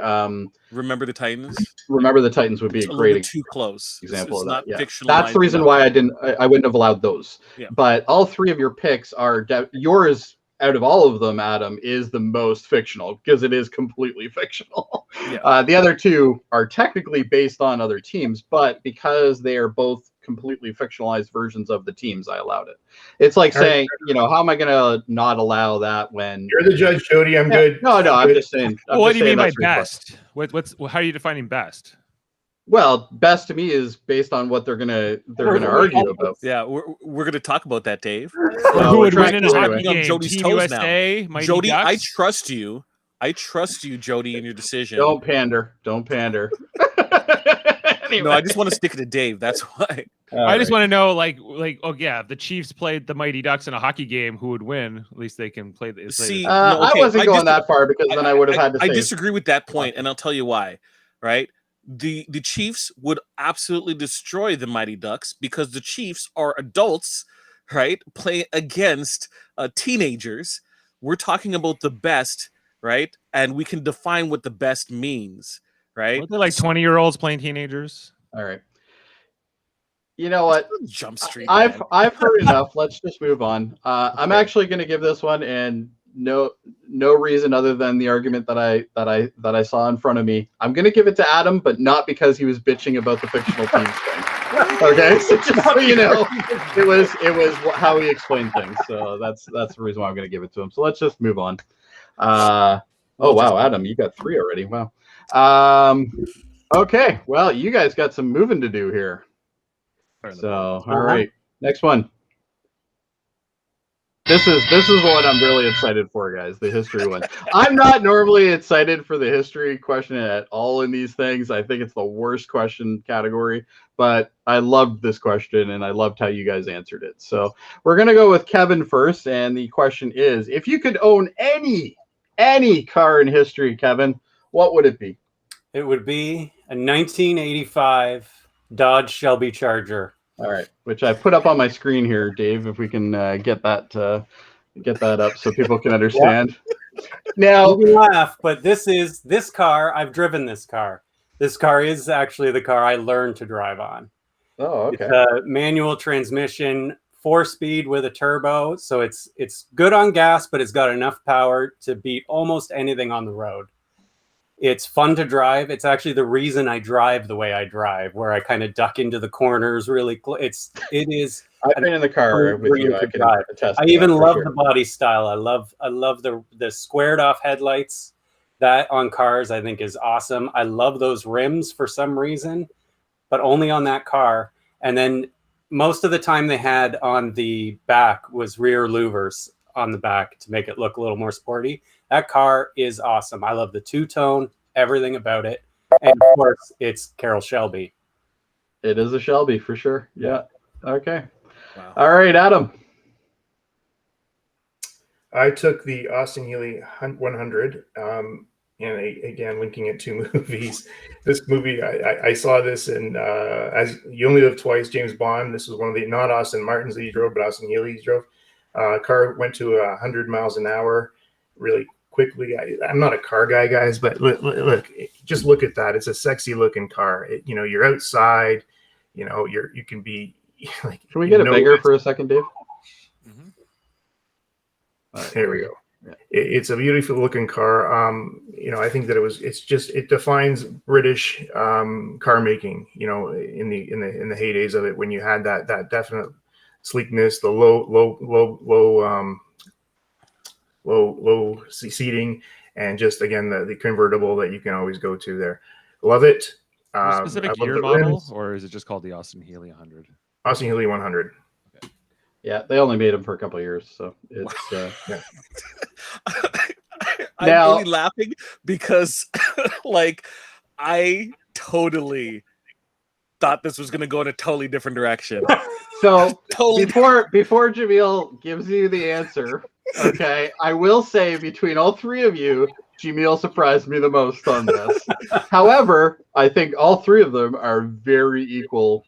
Remember the Titans?
Remember the Titans would be
It's
a
a
great
little bit too close.
example
It's
of that.
not
Yeah,
fictionalized
that's the reason
enough.
why I wouldn't have allowed those.
Yeah.
But all three of your picks are yours. Out of all of them, Adam is the most fictional because it is completely fictional.
Yeah.
The other two are technically based on other teams, but because they are both completely fictionalized versions of the teams, I allowed it. It's like saying, how am I going to not allow that when
You're the judge, Jody. I'm good.
No, I'm
good.
just saying.
Well, what do you mean by best? How are you defining best?
Well, best to me is based on what they're gonna argue about.
Yeah, we're gonna talk about that, Dave.
Who would win in a hockey
on
game?
Jody's
Team
toes
USA, Mighty
Jody,
Ducks?
I trust you. I trust you, Jody, in your decision.
Don't pander. Anyway.
No, I just want to stick it to Dave. That's why.
I just want to know, if the Chiefs played the Mighty Ducks in a hockey game, who would win? At least they can play the.
See,
I wasn't going that far because then I would have had to say.
I disagree with that point, and I'll tell you why. Right? The Chiefs would absolutely destroy the Mighty Ducks because the Chiefs are adults, right? Play against teenagers. We're talking about the best, right? And we can define what the best means, right?
Are they like 20-year-olds playing teenagers?
All right. You know what?
Jump Street.
I've heard enough. Let's just move on. I'm actually going to give this one, and no reason other than the argument that I saw in front of me. I'm going to give it to Adam, but not because he was bitching about the fictional teams thing. Okay, so just so you know, it was how he explained things. So that's the reason why I'm going to give it to him. So let's just move on. Oh wow, Adam, you got 3 already. Wow. Okay, well, you guys got some moving to do here. So, all right, next one. This is what I'm really excited for, guys. The history one. I'm not normally excited for the history question at all in these things. I think it's the worst question category, but I loved this question and I loved how you guys answered it. So we're gonna go with Kevin first, and the question is: if you could own any car in history, Kevin, what would it be?
It would be a 1985 Dodge Shelby Charger.
All right, which I put up on my screen here, Dave. If we can get that up so people can understand. Now,
you can laugh, but this car. I've driven this car. This car is actually the car I learned to drive on.
Oh, okay.
It's a manual transmission, 4-speed with a turbo, so it's good on gas, but it's got enough power to beat almost anything on the road. It's fun to drive. It's actually the reason I drive the way I drive, where I kind of duck into the corners really. It is.
I've been in the car with you. I can attest.
I even love the body style. I love the squared off headlights. That on cars I think is awesome. I love those rims for some reason, but only on that car. And then most of the time they had on the back was rear louvers on the back to make it look a little more sporty. That car is awesome. I love the two-tone, everything about it. And of course, it's Carroll Shelby.
It is a Shelby for sure. Yeah. Okay.
Wow.
All right, Adam.
I took the Austin Healey 100, and again, linking it to movies. This movie, I saw this in As You Only Live Twice, James Bond. This was one of the, not Austin Martins that he drove, but Austin Healey drove. Car went to 100 miles an hour really quickly. I'm not a car guy, guys, but look, just look at that. It's a sexy looking car. You're outside, you can be like.
Can we get it bigger for a second, Dave?
Mm-hmm.
There we go. Yeah. It's a beautiful looking car. I think that it defines British car making, in the heydays of it, when you had that definite sleekness, the low seating, and just again the convertible that you can always go to there. Love it.
Specific year model, or is it just called the Austin Healey 100?
Austin Healey 100.
Okay.
Yeah, they only made them for a couple of years, so it's
I'm
Now-
only laughing because like I totally thought this was gonna go in a totally different direction.
so
Totally
before Jaemeel gives you the answer, okay, I will say between all three of you, Jaemeel surprised me the most on this. However, I think all three of them are very equally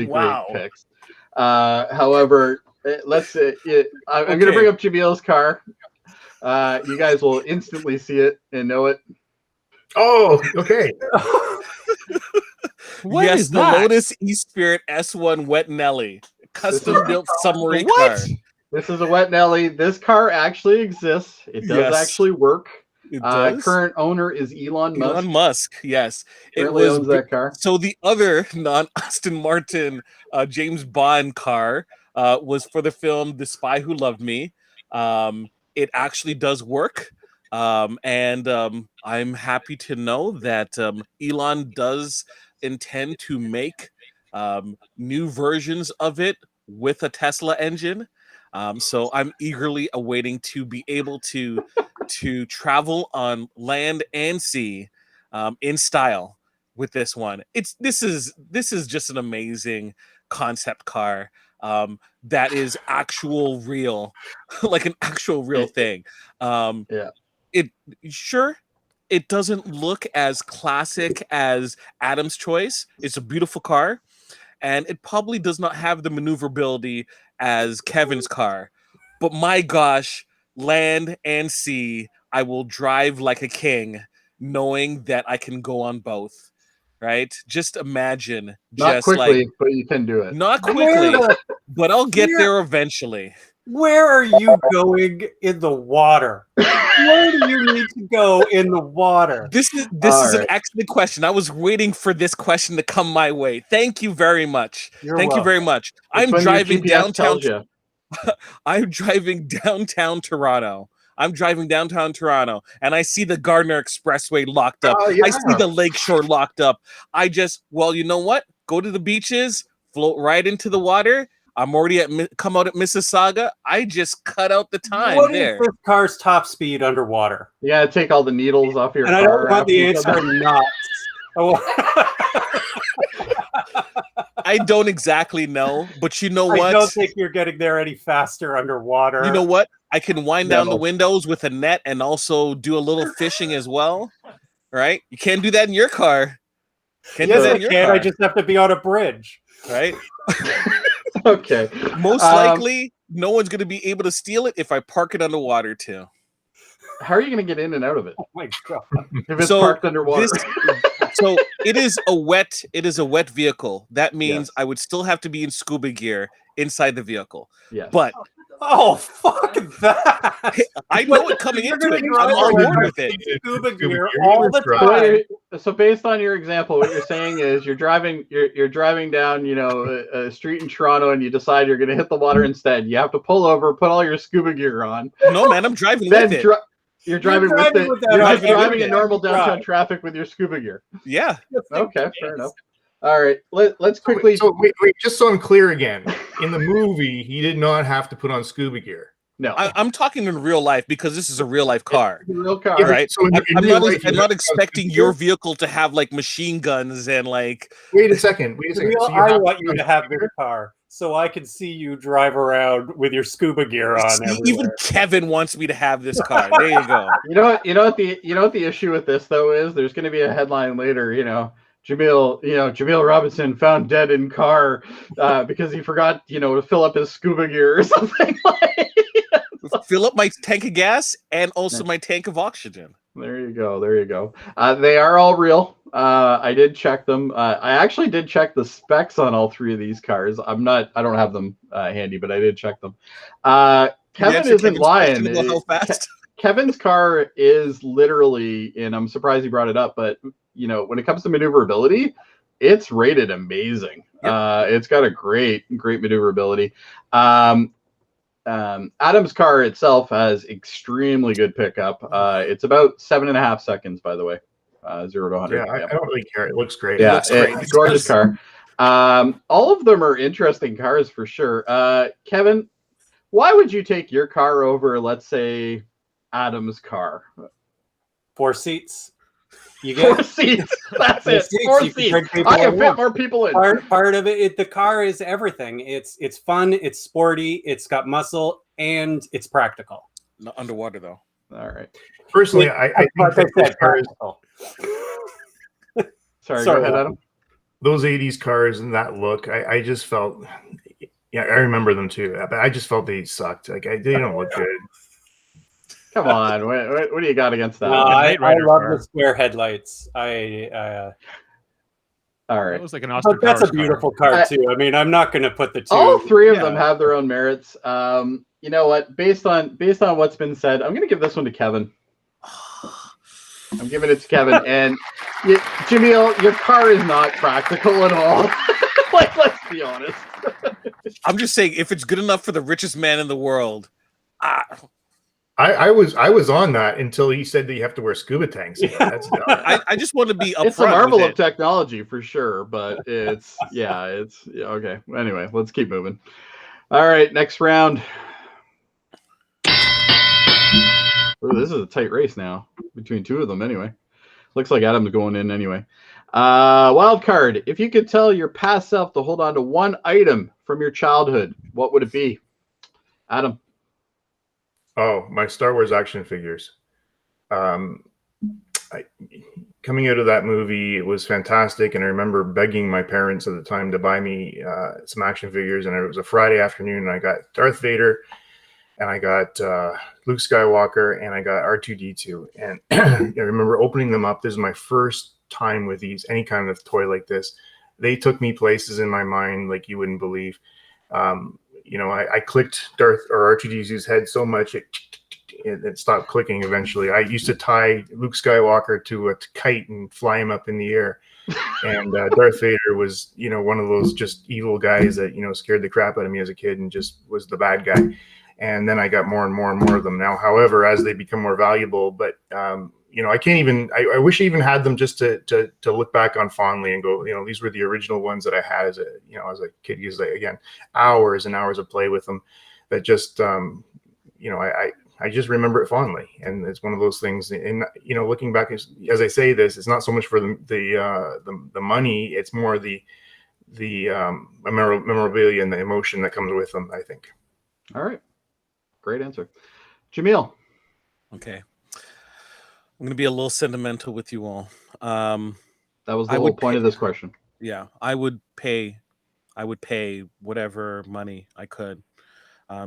Wow.
great picks. However, let's I'm going to
Okay.
bring up Jameel's car. You guys will instantly see it and know it.
Oh, okay.
What
yes,
is
the
that?
Lotus E-Spirit S1 Wet Nelly, custom-built submarine
What?
car.
This is a Wet Nelly. This car actually exists. It does
Yes.
actually work.
It does.
Current owner is Elon Musk.
Elon Musk, yes. It
Currently
was
owns that car.
so the other non-Aston Martin James Bond car was for the film The Spy Who Loved Me. It actually does work. And I'm happy to know that Elon does intend to make new versions of it with a Tesla engine. So I'm eagerly awaiting to be able to travel on land and sea in style with this one. This is just an amazing concept car that is actual real, like an actual real thing.
Yeah.
It doesn't look as classic as Adam's Choice. It's a beautiful car, and it probably does not have the maneuverability as Kevin's car. But my gosh, land and sea, I will drive like a king, knowing that I can go on both. Right? Just imagine,
Not
just
quickly,
like
but you can do it.
not
Where
quickly,
the-
but I'll get
where-
there eventually.
Where are you going in the water? Where do you need to go in the water?
This is
All
an
right.
excellent question. I was waiting for this question to come my way. Thank you very much. Thank you very much.
It's
I'm
when your
driving
GPS
downtown.
tells you.
I'm driving downtown Toronto. And I see the Gardner Expressway locked up.
Oh, yeah.
I see the Lakeshore locked up. Well, you know what? Go to the beaches, float right into the water. I'm already come out at Mississauga. I just cut out the time
What
there.
is this car's top speed underwater?
You gotta take all the needles off your
And I
car.
don't want
after
the
you come
answer
back.
nuts.
I don't exactly know, but you know what?
I don't think you're getting there any faster underwater.
You know what? I can wind down the
No.
windows with a net and also do a little fishing as well. Right? You can't do that in your car. Can't do
Yes,
that
I
in your
can.
car.
I just have to be on a bridge.
Right?
Okay.
Most likely, no one's going to be able to steal it if I park it underwater too.
How are you gonna get in and out of it
Oh my god!
if it's
So
parked underwater?
So it is a wet vehicle. That means
Yes.
I would still have to be in scuba gear inside the vehicle.
Yes.
But
Oh fuck that!
I know it coming
You're
into
gonna
it.
drive
I'm on
around
board with it.
Scuba
Scuba
gear
gear,
all
you
the
drive.
So,
time.
so based on your example, what you're saying is you're driving down, a street in Toronto, and you decide you're going to hit the water instead. You have to pull over, put all your scuba gear on,
No, man, I'm driving
then
with it.
you're driving with
driving
it.
with that
You're
on
just driving
every
in normal
day.
downtown
Right.
traffic with your scuba gear.
Yeah.
Okay, fair enough. All right, let's quickly.
So wait, just so I'm clear again. In the movie, he did not have to put on scuba gear.
No,
I'm talking in real life because this is a real life car.
the real car.
Yeah, but-
Right.
So in
I'm
real
not,
life, you
I'm
have
not
to put on
expecting
scuba
your
gear?
vehicle to have like machine guns and like.
Wait a second. So you
I
have
want
to
you
put
to
on
have
scuba
this car so I can see you drive around with your scuba gear on.
See, even
everywhere.
Kevin wants me to have this car. There you go.
You know what the issue with this though is there's going to be a headline later. Jaemeel Robinson found dead in car because he forgot to fill up his scuba gear or something like.
Fill up my tank of gas and also my tank of oxygen.
There you go. They are all real. I did check them. I actually did check the specs on all three of these cars. I don't have them handy, but I did check them. Kevin
answer
isn't
Kevin's
lying.
question about how fast?
Kevin's car is literally, and I'm surprised he brought it up, but when it comes to maneuverability, it's rated amazing.
Yep.
It's got a great maneuverability. Adam's car itself has extremely good pickup. It's about 7.5 seconds, by the way, 0 to 100.
Yeah, I don't really care. It looks great.
Yeah,
looks great.
it's a gorgeous car. All of them are interesting cars for sure. Kevin, why would you take your car over, let's say, Adam's car?
4 seats. You
4
get
seats. That's
4
it.
seats.
4
You can
seats.
bring people
I can
in.
fit more people in.
Part of it, the car is everything. It's fun, it's sporty, it's got muscle, and it's practical.
No, underwater though.
All right.
Personally, I think
Like
that those cars,
practical.
Sorry,
Sorry,
go ahead,
Adam.
Adam.
those 80s cars and that look, I just felt, yeah, I remember them too, but I just felt they sucked. Like, they don't look good.
Come on. What do you got against that?
No,
one?
I
Knight Rider
love
car.
the square headlights.
All
That
right.
was like an Austin
But that's
Powers
a beautiful
car.
car too. I mean, I'm not going to put the two.
All three of
Yeah.
them have their own merits. You know what? Based on what's been said, I'm going to give this one to Kevin. I'm giving it to Kevin. And Jaemeel, your car is not practical at all. Like, let's be honest.
I'm just saying, if it's good enough for the richest man in the world,
I was on that until he said that you have to wear scuba tanks. That's dumb.
I just want to be upfront.
It's a marvel
with
of technology for sure, but it's okay. Anyway, let's keep moving. All right, next round. Ooh, this is a tight race now between two of them. Anyway, looks like Adam's going in anyway. Wild card. If you could tell your past self to hold on to one item from your childhood, what would it be? Adam.
Oh, my Star Wars action figures. Coming out of that movie, it was fantastic, and I remember begging my parents at the time to buy me some action figures. And it was a Friday afternoon, and I got Darth Vader, and I got Luke Skywalker, and I got R2-D2. And I remember opening them up. This is my first time with any kind of toy like this. They took me places in my mind like you wouldn't believe. I clicked Darth or R2-D2's head so much it stopped clicking eventually. I used to tie Luke Skywalker to a kite and fly him up in the air. And Darth Vader was, one of those just evil guys that, scared the crap out of me as a kid and just was the bad guy. And then I got more and more and more of them now. However, as they become more valuable, but I can't even. I wish I even had them just to look back on fondly and go, these were the original ones that I had as a kid. Because again, hours and hours of play with them. That just I just remember it fondly, and it's one of those things. And looking back, as I say this, it's not so much for the money; it's more the memorabilia and the emotion that comes with them, I think.
All right. Great answer. Jaemeel.
Okay. I'm going to be a little sentimental with you all.
That was the whole point of this question.
Yeah, I would pay whatever money I could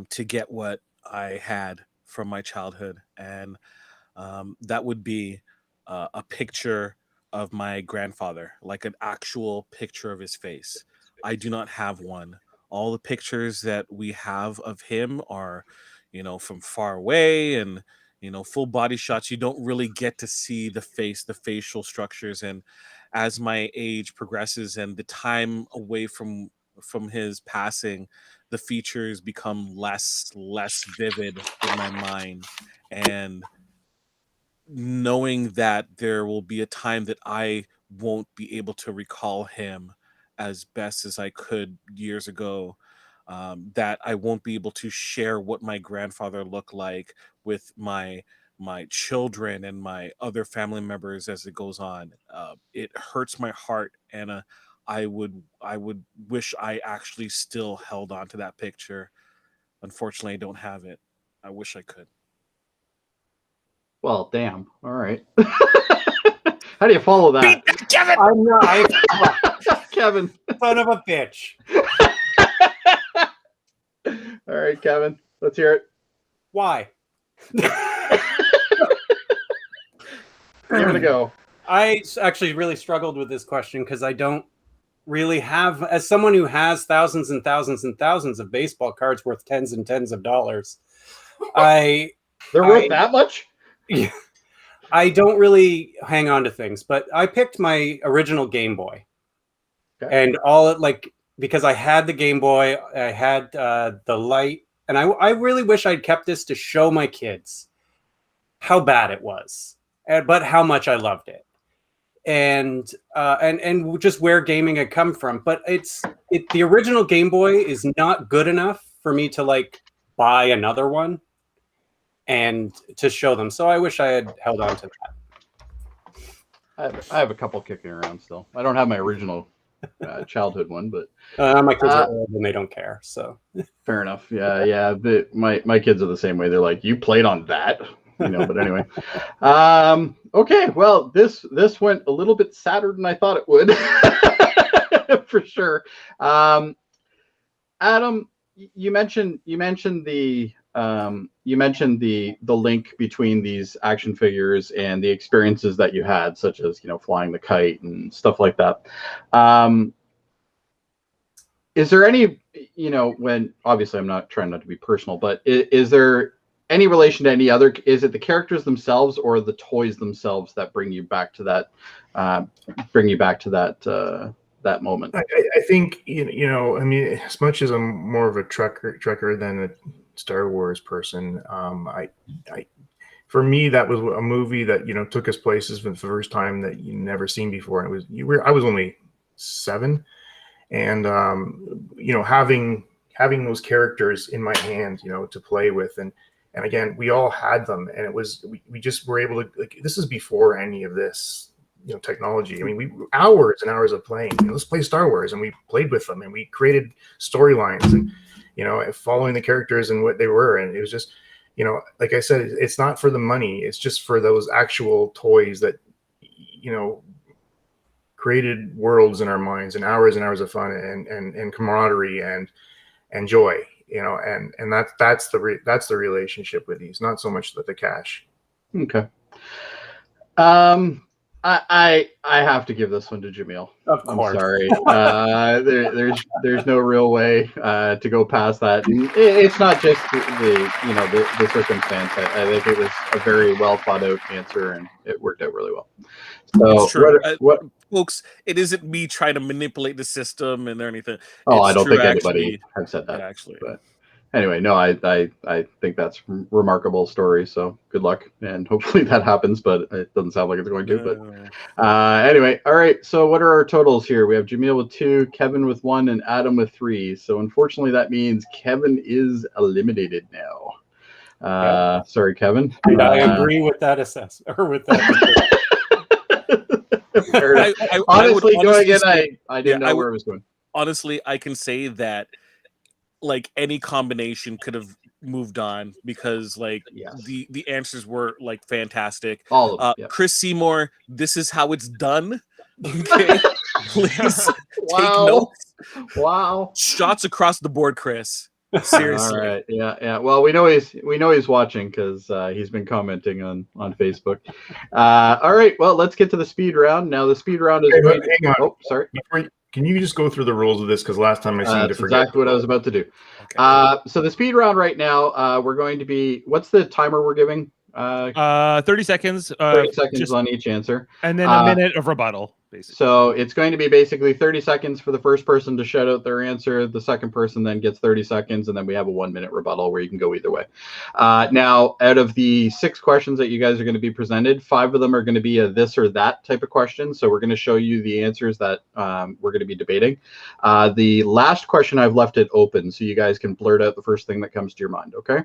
to get what I had from my childhood. And that would be a picture of my grandfather, like an actual picture of his face. I do not have one. All the pictures that we have of him are, from far away and, full body shots. You don't really get to see the face, the facial structures. And as my age progresses and the time away from his passing, the features become less vivid in my mind. And knowing that there will be a time that I won't be able to recall him as best as I could years ago, that I won't be able to share what my grandfather looked like with my children and my other family members as it goes on. It hurts my heart, and I would wish I actually still held on to that picture. Unfortunately, I don't have it. I wish I could.
Well, damn. All right. How do you follow that?
Kevin!
I'm not.
Kevin.
Son of a bitch.
All right, Kevin. Let's hear it.
Why?
Give it a go.
I actually really struggled with this question because I don't really have, as someone who has thousands and thousands and thousands of baseball cards worth tens and tens of dollars,
They're worth that much?
Yeah, I don't really hang on to things, but I picked my original Game Boy.
Okay.
And because I had the Game Boy, I had the light, and I really wish I'd kept this to show my kids how bad it was, but how much I loved it. and just where gaming had come from. But the original Game Boy is not good enough for me to like buy another one and to show them. So I wish I had held on to that.
I have a couple kicking around still. I don't have my original childhood one, but
My kids are old and they don't care. So
fair enough. Yeah. My kids are the same way. They're like, you played on that, But anyway, okay. Well, this went a little bit sadder than I thought it would, for sure. Adam, you mentioned the link between these action figures and the experiences that you had, such as flying the kite and stuff like that. Is there any when obviously I'm not trying not to be personal, but is there any relation to any other? Is it the characters themselves or the toys themselves that bring you back to that that moment?
I think I mean, as much as I'm more of a trekker than a Star Wars person, for me that was a movie that took us places for the first time that you never seen before. And I was only 7, and having those characters in my hand, to play with, and again, we all had them, and it was we just were able to, like, this is before any of this technology. I mean, we hours and hours of playing. Let's play Star Wars, and we played with them, and we created storylines, and following the characters and what they were, and it was just, like I said, it's not for the money. It's just for those actual toys that created worlds in our minds, and hours of fun and camaraderie and joy. And that's the relationship with these, not so much the cash.
Okay. I have to give this one to Jaemeel.
Of course.
I'm sorry. There's no real way to go past that. And it's not just the circumstance. I think it was a very well thought out answer, and it worked out really well. So
it's true.
what
Folks, it isn't me trying to manipulate the system and anything.
Oh,
It's
I don't
true,
think anybody
actually.
have said that.
Yeah, actually.
But anyway, no, I think that's a remarkable story. So good luck, and hopefully that happens. But it doesn't sound like it's going to. But anyway, all right. So what are our totals here? We have Jaemeel with 2, Kevin with 1, and Adam with 3. So unfortunately, that means Kevin is eliminated now. Sorry, Kevin.
And I agree with that assessment, or with that.
Honestly, going in, I didn't know where it was going.
Honestly, I can say that like any combination could have moved on, because like the answers were like fantastic.
All of them, yeah.
Chris Seymour, this is how it's done. Okay, please
Wow.
take notes.
Wow.
Shots across the board, Chris. Seriously.
All right. Yeah. Well, we know he's watching because he's been commenting on Facebook. All right. Well, let's get to the speed round. Now the speed round is.
Hang on.
Oh, sorry.
Can you just go through the rules of this? Because last time I seemed to forget.
Exactly what I was about to do.
Okay.
So the speed round right now, we're going to be. What's the timer we're giving?
30 seconds.
30 seconds on each answer,
and then a minute of rebuttal. Basically. So
it's going to be basically 30 seconds for the first person to shout out their answer. The second person then gets 30 seconds, and then we have a 1-minute rebuttal where you can go either way. Now, out of the 6 questions that you guys are going to be presented, 5 of them are going to be a this or that type of question. So we're going to show you the answers that we're going to be debating. The last question, I've left it open so you guys can blurt out the first thing that comes to your mind. Okay.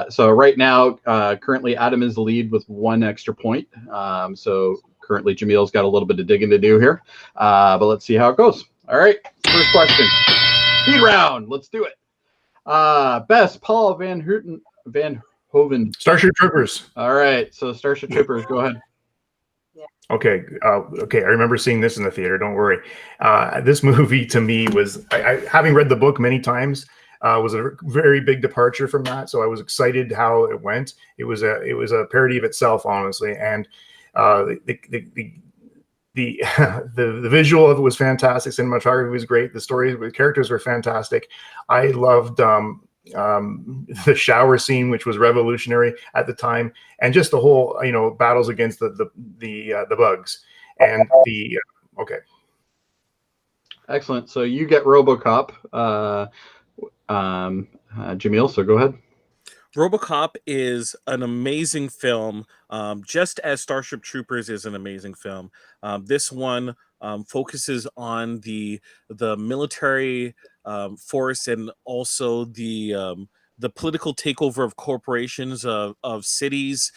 So right now, currently Adam is the lead with 1 extra point. So currently Jameel's got a little bit of digging to do here, but let's see how it goes. All right, first question, speed round. Let's do it. Best Paul Van Hoven.
Starship Troopers.
All right, so Starship Troopers, go ahead.
Okay. Okay. I remember seeing this in the theater. Don't worry. This movie to me was, I having read the book many times, was a very big departure from that. So I was excited how it went. It was a parody of itself, honestly, and the visual of it was fantastic. Cinematography was great. The story, the characters were fantastic. I loved the shower scene, which was revolutionary at the time, and just the whole battles against the bugs and the okay.
Excellent. So you get RoboCop, Jaemeel. So go ahead.
RoboCop is an amazing film, just as Starship Troopers is an amazing film. This one focuses on the military force and also the political takeover of corporations of cities.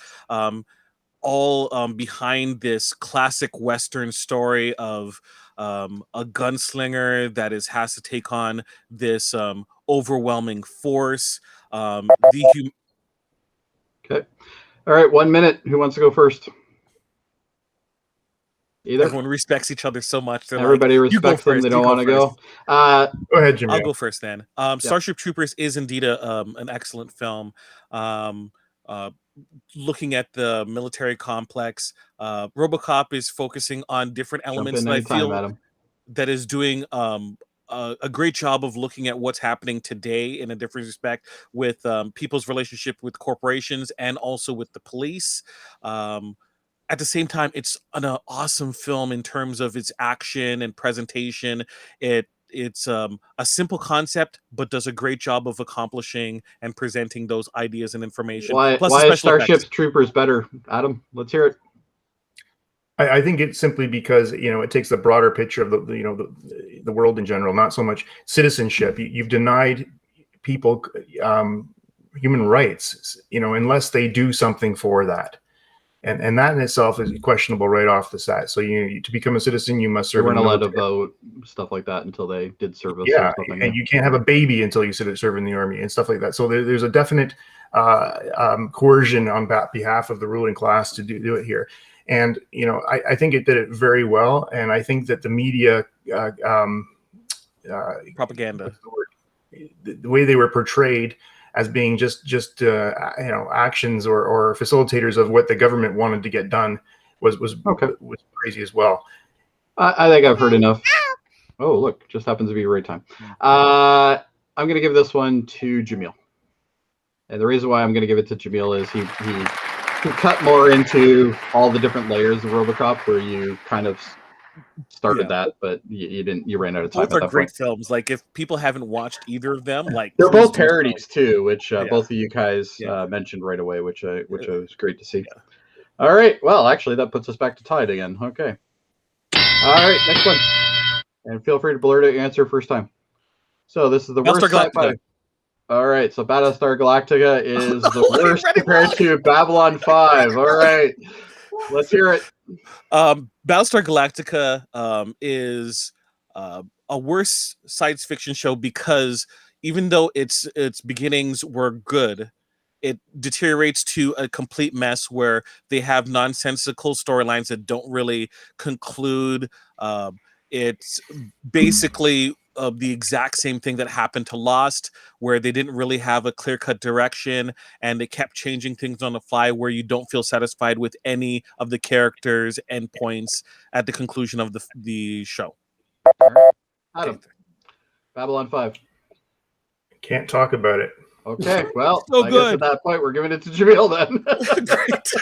All behind this classic Western story of a gunslinger that has to take on this overwhelming force. Okay.
All right, 1 minute. Who wants to go first? Either.
Everyone respects each other so much.
Everybody respects them. They don't want to go.
Go ahead, Jimmy.
I'll go first then. Starship Troopers is indeed an excellent film. Looking at the military complex, RoboCop is focusing on different elements that I feel
Adam.
that is doing a great job of looking at what's happening today in a different respect with people's relationship with corporations and also with the police. At the same time, it's an awesome film in terms of its action and presentation. It's a simple concept, but does a great job of accomplishing and presenting those ideas and information.
Why is Starship Troopers better, Adam? Let's hear it.
I think it's simply because it takes the broader picture of the world in general, not so much citizenship. You've denied people human rights, unless they do something for that. And that in itself is questionable right off the set. So to become a citizen, you must serve.
You weren't allowed to vote, stuff like that, until they did service.
Yeah, and you can't have a baby until you serve in the army and stuff like that. So there's a definite coercion on behalf of the ruling class to do it here. And I think it did it very well. And I think that the media
propaganda,
the way they were portrayed as being just actions or facilitators of what the government wanted to get done was crazy as well.
I think I've heard enough. Oh, look, just happens to be right time. I'm going to give this one to Jaemeel. And the reason why I'm going to give it to Jaemeel is he cut more into all the different layers of RoboCop, where you kind of started that, but you didn't. You ran out of time.
Both are great films. Like, if people haven't watched either of them, like,
they're both parodies too, which both of you guys mentioned right away, which was great to see. Yeah. All right, well, actually, that puts us back to tied again. Okay. All right, next one, and feel free to blurt out your answer first time. So this is the worst sci-fi. All right, so Battlestar Galactica is the worst compared to Babylon 5. All right, let's hear it.
Battlestar Galactica is a worse science fiction show because even though its beginnings were good, it deteriorates to a complete mess where they have nonsensical storylines that don't really conclude. It's basically the exact same thing that happened to Lost, where they didn't really have a clear-cut direction and they kept changing things on the fly, where you don't feel satisfied with any of the characters' endpoints at the conclusion of the show.
Adam, Babylon 5.
Can't talk about it.
Okay, well,
so
I guess at that point we're giving it to Jaemeel then.
Great.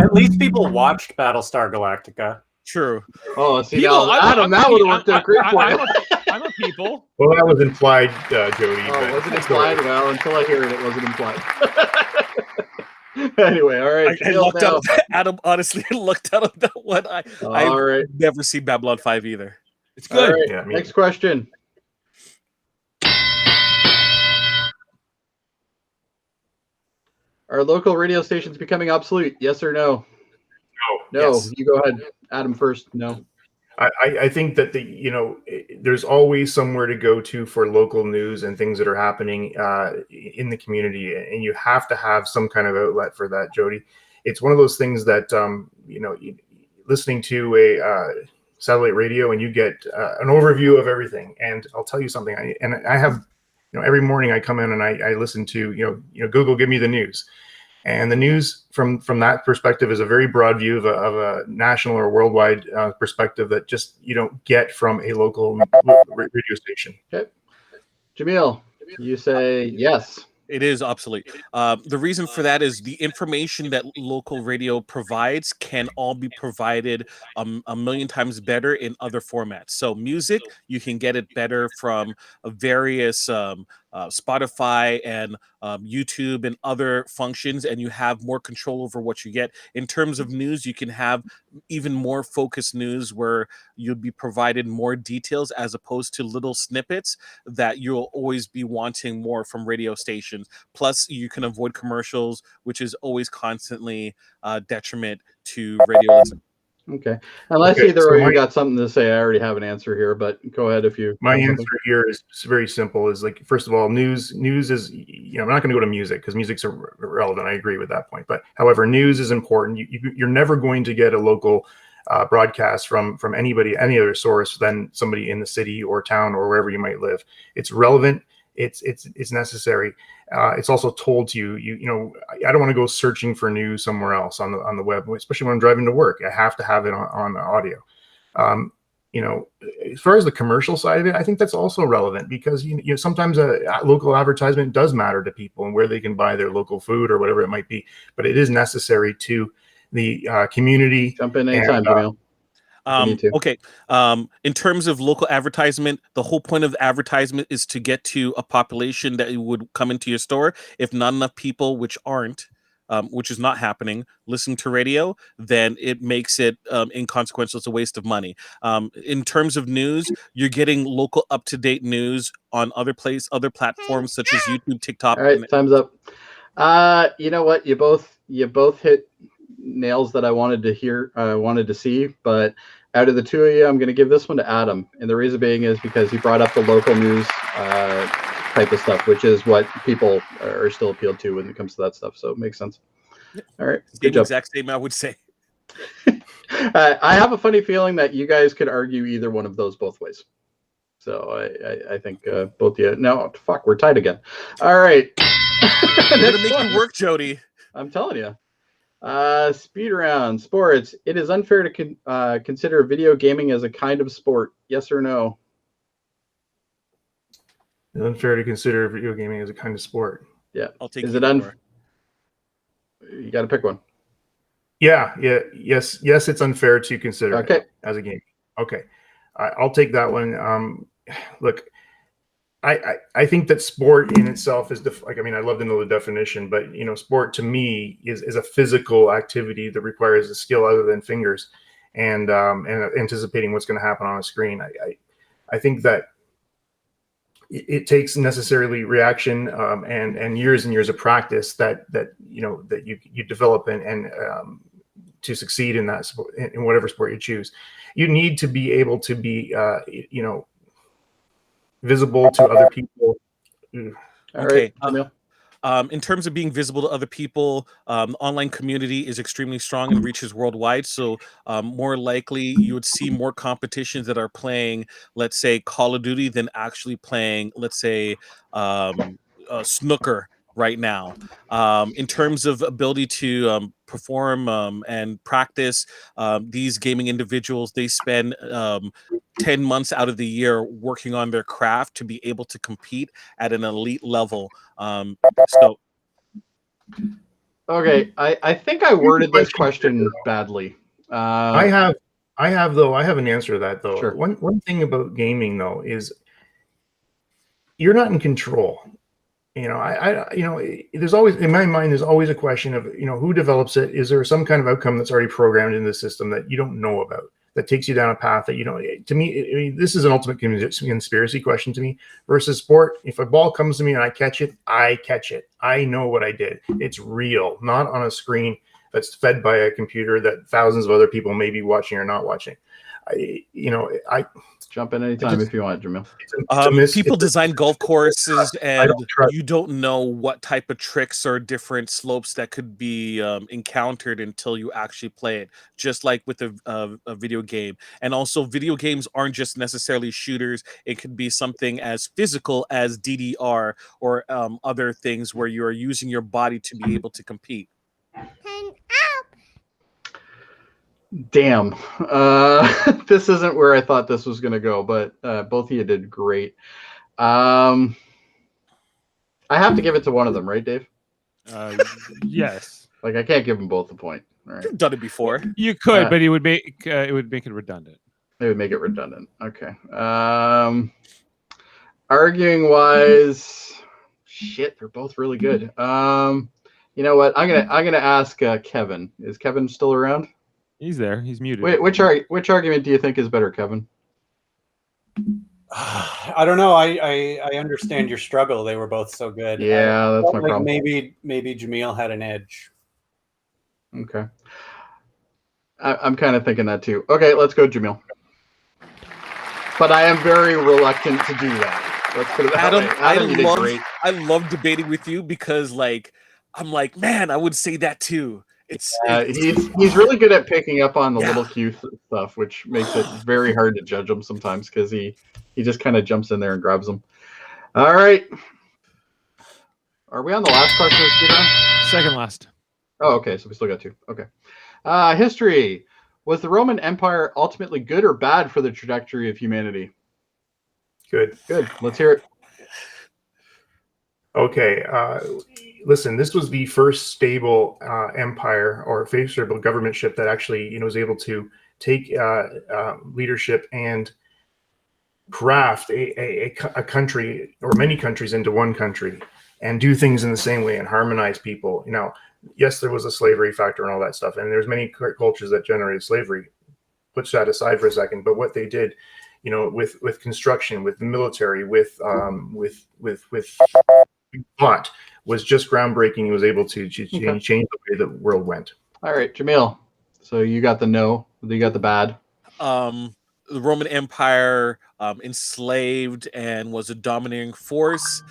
At least people watched Battlestar Galactica.
True.
Oh, see, now, Adam, that would have worked out great for you.
I'm a people.
Well, that was implied, Jody.
Oh, was it implied? Well, until I hear it, it wasn't implied. Anyway, all right.
I lucked out. Adam, honestly, lucked out of that one. I've never seen Babylon 5 either.
It's good.
All right, next question. Are local radio stations becoming obsolete? Yes or no? No.
Yes.
You go ahead. Adam first. No.
I think that there's always somewhere to go to for local news and things that are happening in the community, and you have to have some kind of outlet for that, Jody. It's one of those things that listening to a satellite radio and you get an overview of everything. And I'll tell you something. I have every morning I come in and I listen to Google, give me the news. And the news from that perspective is a very broad view of a national or worldwide perspective that just you don't get from a local radio station.
Okay. Jaemeel, you say yes.
It is obsolete. The reason for that is the information that local radio provides can all be provided a million times better in other formats. So music, you can get it better from various Spotify and YouTube and other functions, and you have more control over what you get. In terms of news, you can have even more focused news where you'll be provided more details as opposed to little snippets that you'll always be wanting more from radio stations. Plus, you can avoid commercials, which is always constantly detriment to radio listeners.
Okay. Unless either of you got something to say, I already have an answer here, but go ahead if you.
My answer here is very simple. Is like, first of all, news is, I'm not going to go to music because music's irrelevant. I agree with that point. But however, news is important. You're never going to get a local broadcast from anybody, any other source than somebody in the city or town or wherever you might live. It's relevant. It's necessary. It's also told to you. I don't want to go searching for news somewhere else on the web, especially when I'm driving to work. I have to have it on audio. As far as the commercial side of it, I think that's also relevant because sometimes a local advertisement does matter to people and where they can buy their local food or whatever it might be. But it is necessary to the community.
Jump in anytime, Jaemeel.
Okay. In terms of local advertisement, the whole point of advertisement is to get to a population that would come into your store. If not enough people, which is not happening, listen to radio, then it makes it inconsequential. It's a waste of money. In terms of news, you're getting local up-to-date news on other platforms such as YouTube, TikTok.
All right, time's up. You know what? You both hit nails that I wanted to see, but out of the two of you, I'm going to give this one to Adam, and the reason being is because he brought up the local news type of stuff, which is what people are still appealed to when it comes to that stuff. So it makes sense. All right, good job.
Exact same I would say.
I have a funny feeling that you guys could argue either one of those both ways. So I think both of you. No, fuck, we're tied again. All right.
That'll make it work, Jody.
I'm telling you. Speed round sports. It is unfair to consider video gaming as a kind of sport. Yes or no?
It's unfair to consider video gaming as a kind of sport.
Yeah.
I'll take.
Is it unfair? You got to pick one.
Yeah. Yes. It's unfair to consider it as a game. Okay. I'll take that one. Look, I think that sport in itself is I love to know the definition, but sport to me is a physical activity that requires a skill other than fingers and anticipating what's going to happen on a screen. I think that it takes necessarily reaction and years of practice that you develop and to succeed in that sport, in whatever sport you choose. You need to be able to be visible to other people.
Okay. In terms of being visible to other people, the online community is extremely strong and reaches worldwide. So more likely you would see more competitions that are playing, let's say, Call of Duty than actually playing, let's say, snooker right now. In terms of ability to perform and practice, these gaming individuals, they spend 10 months out of the year working on their craft to be able to compete at an elite level.
Okay, I think I worded this question badly.
I have an answer to that though.
Sure.
One thing about gaming though is you're not in control. There's always, in my mind, there's always a question of, who develops it? Is there some kind of outcome that's already programmed in the system that you don't know about, that takes you down a path that, to me, this is an ultimate conspiracy question to me versus sport. If a ball comes to me and I catch it. I know what I did. It's real, not on a screen that's fed by a computer that thousands of other people may be watching or not watching. I
jump in anytime if you want, Jaemeel.
People design golf courses and you don't know what type of tricks or different slopes that could be encountered until you actually play it, just like with a video game. And also video games aren't just necessarily shooters. It could be something as physical as DDR or other things where you are using your body to be able to compete.
Damn. This isn't where I thought this was going to go, but both of you did great. I I have to give it to one of them, right, Dave?
Yes.
Like I can't give them both the point. All right.
You've done it before.
You could, but it would make it redundant.
It would make it redundant. Okay. Arguing wise, shit, they're both really good. You know what? I'm gonna ask Kevin. Is Kevin still around?
He's there. He's muted.
Wait, which argument do you think is better, Kevin?
I don't know. I understand your struggle. They were both so good.
Yeah, that's my problem.
Maybe Jaemeel had an edge.
Okay. I'm kind of thinking that too. Okay, let's go, Jaemeel. But I am very reluctant to do that. Let's put it that way. Adam, you did great.
I love debating with you because, like, I'm like, man, I would say that too.
He's really good at picking up on the little cute stuff, which makes it very hard to judge him sometimes because he just kind of jumps in there and grabs them. All right. Are we on the last question, Peter?
Second last.
Oh, okay. So we still got two. Okay. History. Was the Roman Empire ultimately good or bad for the trajectory of humanity?
Good.
Good. Let's hear it.
Okay. Listen, this was the first stable empire or stable governmentship that actually, was able to take leadership and craft a country or many countries into one country and do things in the same way and harmonize people. Yes, there was a slavery factor and all that stuff, and there's many cultures that generated slavery. Put that aside for a second. But what they did, with construction, with the military, with thought, was just groundbreaking. He was able to change the way the world went.
All right, Jaemeel. So you got the no, you got the bad.
The Roman Empire enslaved and was a dominating force.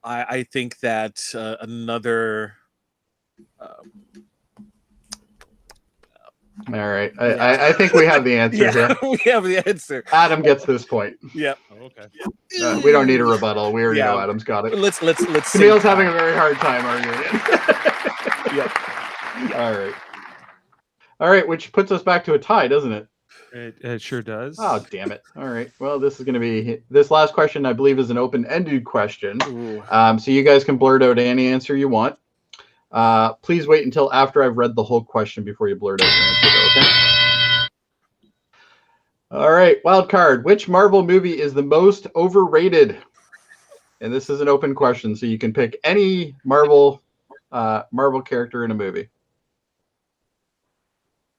I think that another.
All right, I think we have the answer here.
We have the answer.
Adam gets this point.
Yep.
Oh, okay.
We don't need a rebuttal. We already know Adam's got it.
Let's.
Jameel's having a very hard time arguing it.
Yep.
All right, which puts us back to a tie, doesn't it?
It sure does.
Oh, damn it. All right. Well, this last question, I believe, is an open-ended question. So you guys can blurt out any answer you want. Please wait until after I've read the whole question before you blurt out your answer, okay? All right. Wild card. Which Marvel movie is the most overrated? And this is an open question, so you can pick any Marvel character in a movie.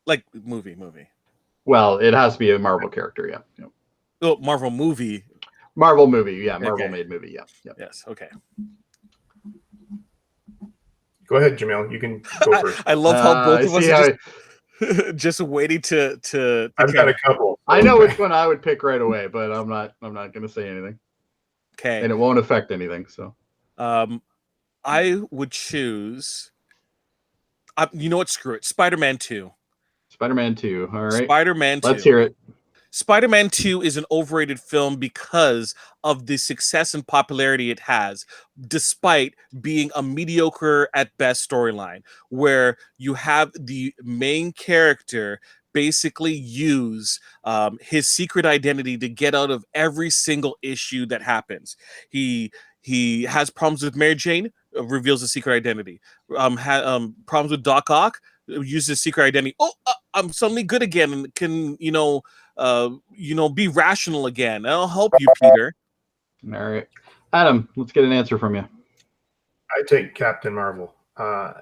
Like movie.
Well, it has to be a Marvel character, yeah.
Oh, Marvel movie.
Marvel movie, yeah. Marvel made movie, yeah.
Yes. Okay.
Go ahead, Jaemeel. You can go first.
I love how both of us are just waiting to.
I've got a couple.
I know which one I would pick right away, but I'm not going to say anything.
Okay.
And it won't affect anything. So.
I would choose. You know what? Screw it. Spider-Man 2.
Spider-Man 2. All right.
Spider-Man 2.
Let's hear it.
Spider-Man 2 is an overrated film because of the success and popularity it has, despite being a mediocre at best storyline, where you have the main character basically use his secret identity to get out of every single issue that happens. He has problems with Mary Jane, reveals his secret identity. Problems with Doc Ock, uses his secret identity. I'm suddenly good again and can be rational again. I'll help you, Peter.
All right, Adam, let's get an answer from you.
I take Captain Marvel. I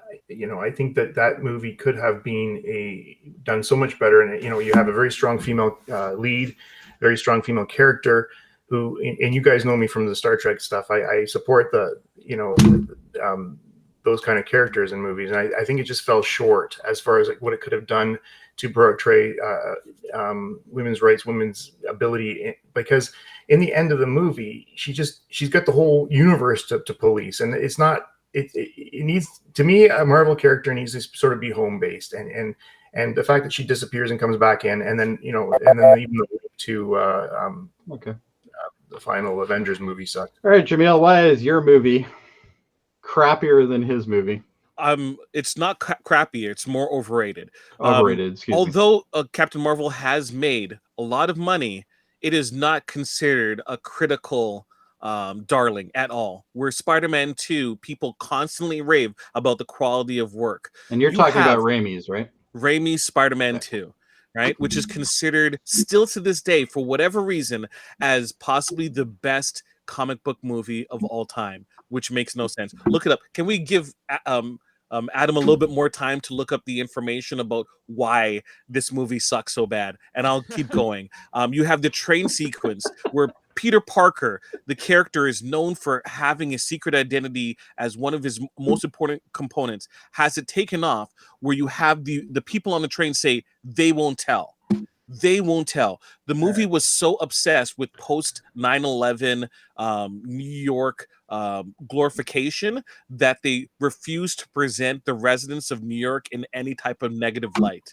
think that movie could have been done so much better. And you have a very strong female lead, very strong female character who, and you guys know me from the Star Trek stuff. I support those kind of characters in movies, and I think it just fell short as far as what it could have done to portray women's rights, women's ability. Because in the end of the movie, she's got the whole universe to police, and it's not. It needs, to me, a Marvel character needs to sort of be home based, and the fact that she disappears and comes back in, and then even to the final Avengers movie sucked.
All right, Jaemeel, why is your movie crappier than his movie?
It's not crappy. It's more overrated.
Overrated. Excuse me.
Although Captain Marvel has made a lot of money, it is not considered a critical darling at all. Where Spider-Man 2, people constantly rave about the quality of work.
And you're
You
talking about
have
Raimi's, right?
Raimi's Spider-Man 2, right? Which is considered still to this day, for whatever reason, as possibly the best comic book movie of all time, which makes no sense. Look it up. Can we give Adam a little bit more time to look up the information about why this movie sucks so bad? And I'll keep going. You have the train sequence where Peter Parker, the character, is known for having a secret identity as one of his most important components, has it taken off, where you have the people on the train say they won't tell. They won't tell. The movie was so obsessed with post 9/11 New York glorification that they refused to present the residents of New York in any type of negative light.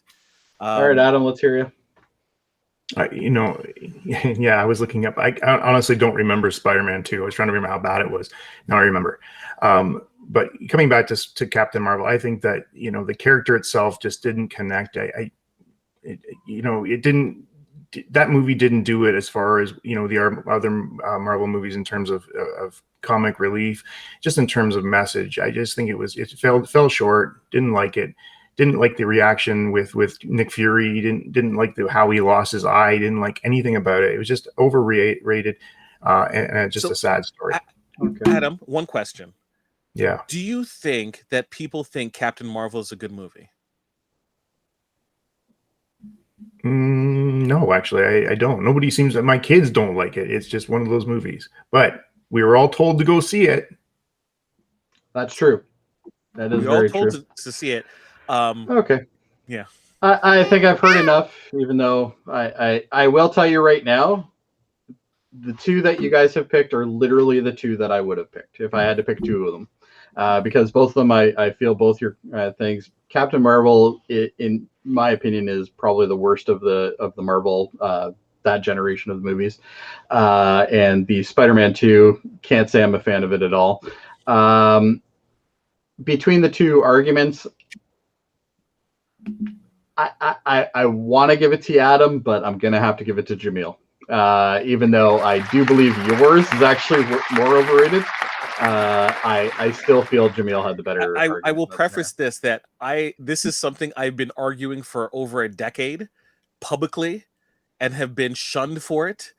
All right, Adam, let's hear you.
Yeah, I was looking up. I honestly don't remember Spider-Man 2. I was trying to remember how bad it was. Now I remember. But coming back to Captain Marvel, I think that, the character itself just didn't connect. It didn't. That movie didn't do it as far as the other Marvel movies in terms of comic relief, just in terms of message. I just think it fell short. Didn't like it. Didn't like the reaction with Nick Fury. Didn't like how he lost his eye. Didn't like anything about it. It was just overrated, and just a sad story.
Adam, one question.
Yeah.
Do you think that people think Captain Marvel is a good movie?
No, actually, I don't. Nobody seems that my kids don't like it. It's just one of those movies. But we were all told to go see it.
That's true. That is
we were all
very
told
true.
to see it.
Okay.
Yeah.
I think I've heard enough, even though I will tell you right now, the two that you guys have picked are literally the two that I would have picked if I had to pick two of them. Because both of them, I feel both your things. Captain Marvel, in my opinion, is probably the worst of the Marvel, that generation of the movies. And the Spider-Man 2, can't say I'm a fan of it at all. Between the two arguments, I want to give it to Adam, but I'm going to have to give it to Jaemeel. Even though I do believe yours is actually more overrated. I still feel Jaemeel had the better.
I will preface this that this is something I've been arguing for over a decade publicly and have been shunned for it.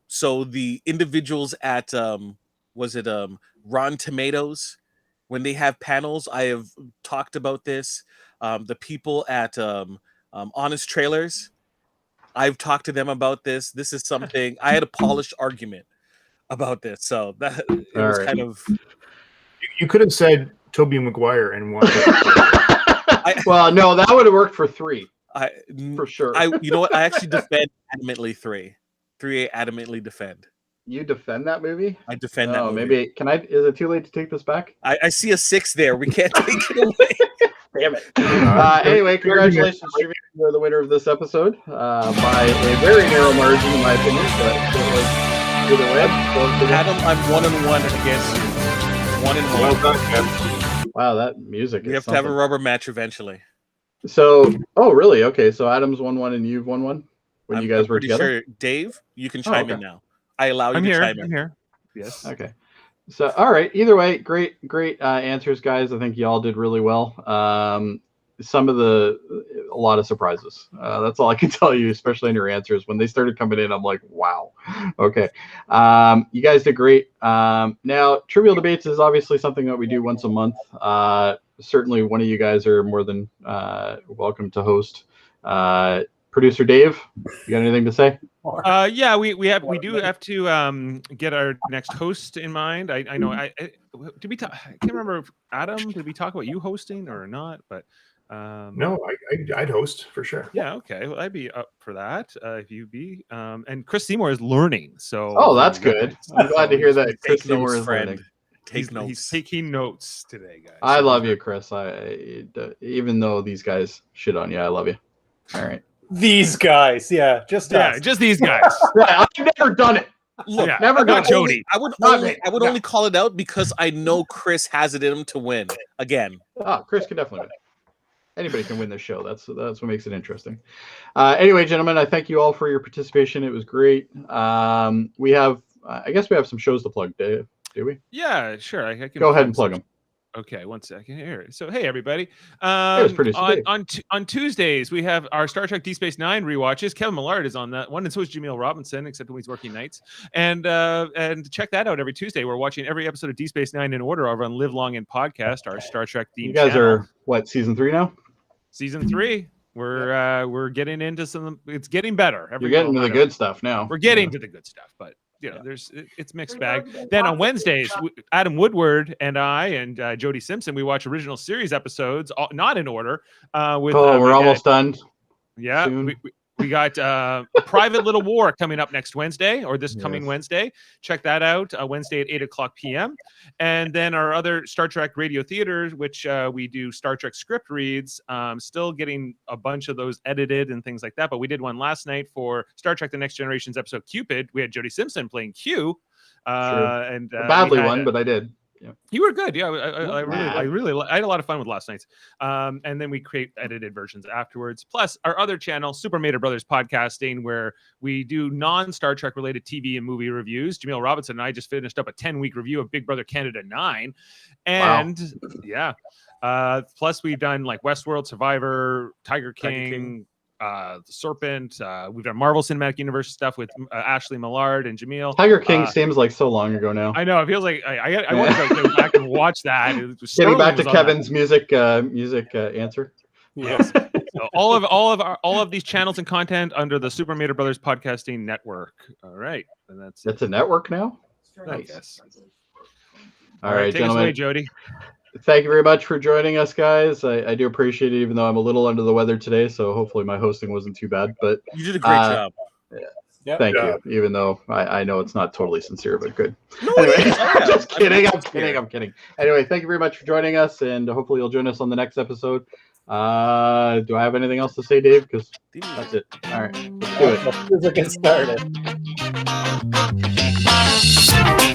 So the individuals at Rotten Tomatoes, when they have panels, I have talked about this. The people at Honest Trailers, I've talked to them about this. This is something I had a polished argument about this, so that it was kind of.
You could have said Tobey Maguire and one.
Well, no, that would have worked for 3. For sure.
You know what? I actually defend adamantly 3. 3 I adamantly defend.
You defend that movie?
I defend that movie.
Maybe is it too late to take this back?
I see a 6 there. We can't take it away.
Damn it. Anyway, congratulations, Jaemeel. You're the winner of this episode by a very narrow margin, in my opinion. But it was either way.
Adam, I'm 1-1 against you. 1-1.
Well done, Jeff.
Wow, that music.
We have to have a rubber match eventually.
So, really? Okay, so Adam's 1-1 and you've 1-1 when you guys were together.
Sure. Dave, you can chime in now. I allow you
I'm
to
here.
chime in.
I'm here. Yes.
Okay. So, all right. Either way, great answers, guys. I think y'all did really well. A lot of surprises. That's all I can tell you, especially in your answers. When they started coming in, I'm like, wow. Okay. You guys did great. Now, Trivial Debates is obviously something that we do once a month. Certainly, one of you guys are more than welcome to host. Producer Dave, you got anything to say?
Yeah, we do have to get our next host in mind. I know. Did we talk? I can't remember. Adam, did we talk about you hosting or not? But
no, I'd host for sure.
Yeah. Okay. Well, I'd be up for that if you be. And Chris Seymour is learning. So.
Oh, that's good. I'm glad to hear that Chris Seymour is learning.
He's taking notes today, guys.
I love you, Chris. Even though these guys shit on you, I love you. All right.
These guys, just
these guys.
I've never done it.
Look,
never done it.
Jody. I would only call it out because I know Chris has it in him to win again.
Chris can definitely win. Anybody can win this show. That's what makes it interesting. Anyway, gentlemen, I thank you all for your participation. It was great. We have I guess we have some shows to plug, Dave. Do we?
Yeah, sure. I can
Go ahead and plug them.
Okay, one second here. So, hey everybody.
Here's producer Dave.
On Tuesdays we have our Star Trek Deep Space Nine rewatches. Kevin Millard is on that one, and so is Jaemeel Robinson, except when he's working nights. And check that out every Tuesday. We're watching every episode of Deep Space Nine in order over on Live Long and Podcast, our Star Trek themed.
You guys
channel.
are what, season 3 now?
Season 3. We're getting into some. It's getting better.
You're getting to the good stuff now.
We're getting to the good stuff, but. It's mixed bag. Then on Wednesdays, Adam Woodward and I and Jody Simpson, we watch original series episodes, not in order.
We're almost done.
Yeah, we got Private Little War coming up next Wednesday, or this coming Wednesday. Check that out. Wednesday at 8:00 p.m. And then our other Star Trek radio theaters, which we do Star Trek script reads. Still getting a bunch of those edited and things like that. But we did one last night for Star Trek: The Next Generation's episode Cupid. We had Jody Simpson playing Q. And
badly won, but I did. Yeah.
You were good. Yeah, I had a lot of fun with last night's. And then we create edited versions afterwards. Plus our other channel, Super Mater Brothers Podcasting, where we do non-Star Trek related TV and movie reviews. Jaemeel Robinson and I just finished up a 10-week review of Big Brother Canada 9. And plus we've done like Westworld, Survivor, Tiger King. The Serpent. We've done Marvel Cinematic Universe stuff with Ashley Millard and Jaemeel.
Tiger King seems like so long ago now.
I know. It feels like I want to go back and watch that.
Getting back to Kevin's music answer.
Yes. So all of these channels and content under the Super Mater Brothers Podcasting Network. All right, and that's
a network now.
I guess.
All right,
take
gentlemen.
us away, Jody.
Thank you very much for joining us, guys. I do appreciate it, even though I'm a little under the weather today. So hopefully my hosting wasn't too bad. But
you did a great job.
Yeah. Thank you. Even though I know it's not totally sincere, but good. Anyway, just kidding. I'm kidding. Anyway, thank you very much for joining us, and hopefully you'll join us on the next episode. Do I have anything else to say, Dave? Because that's it. All right, let's do it.
Let's get started.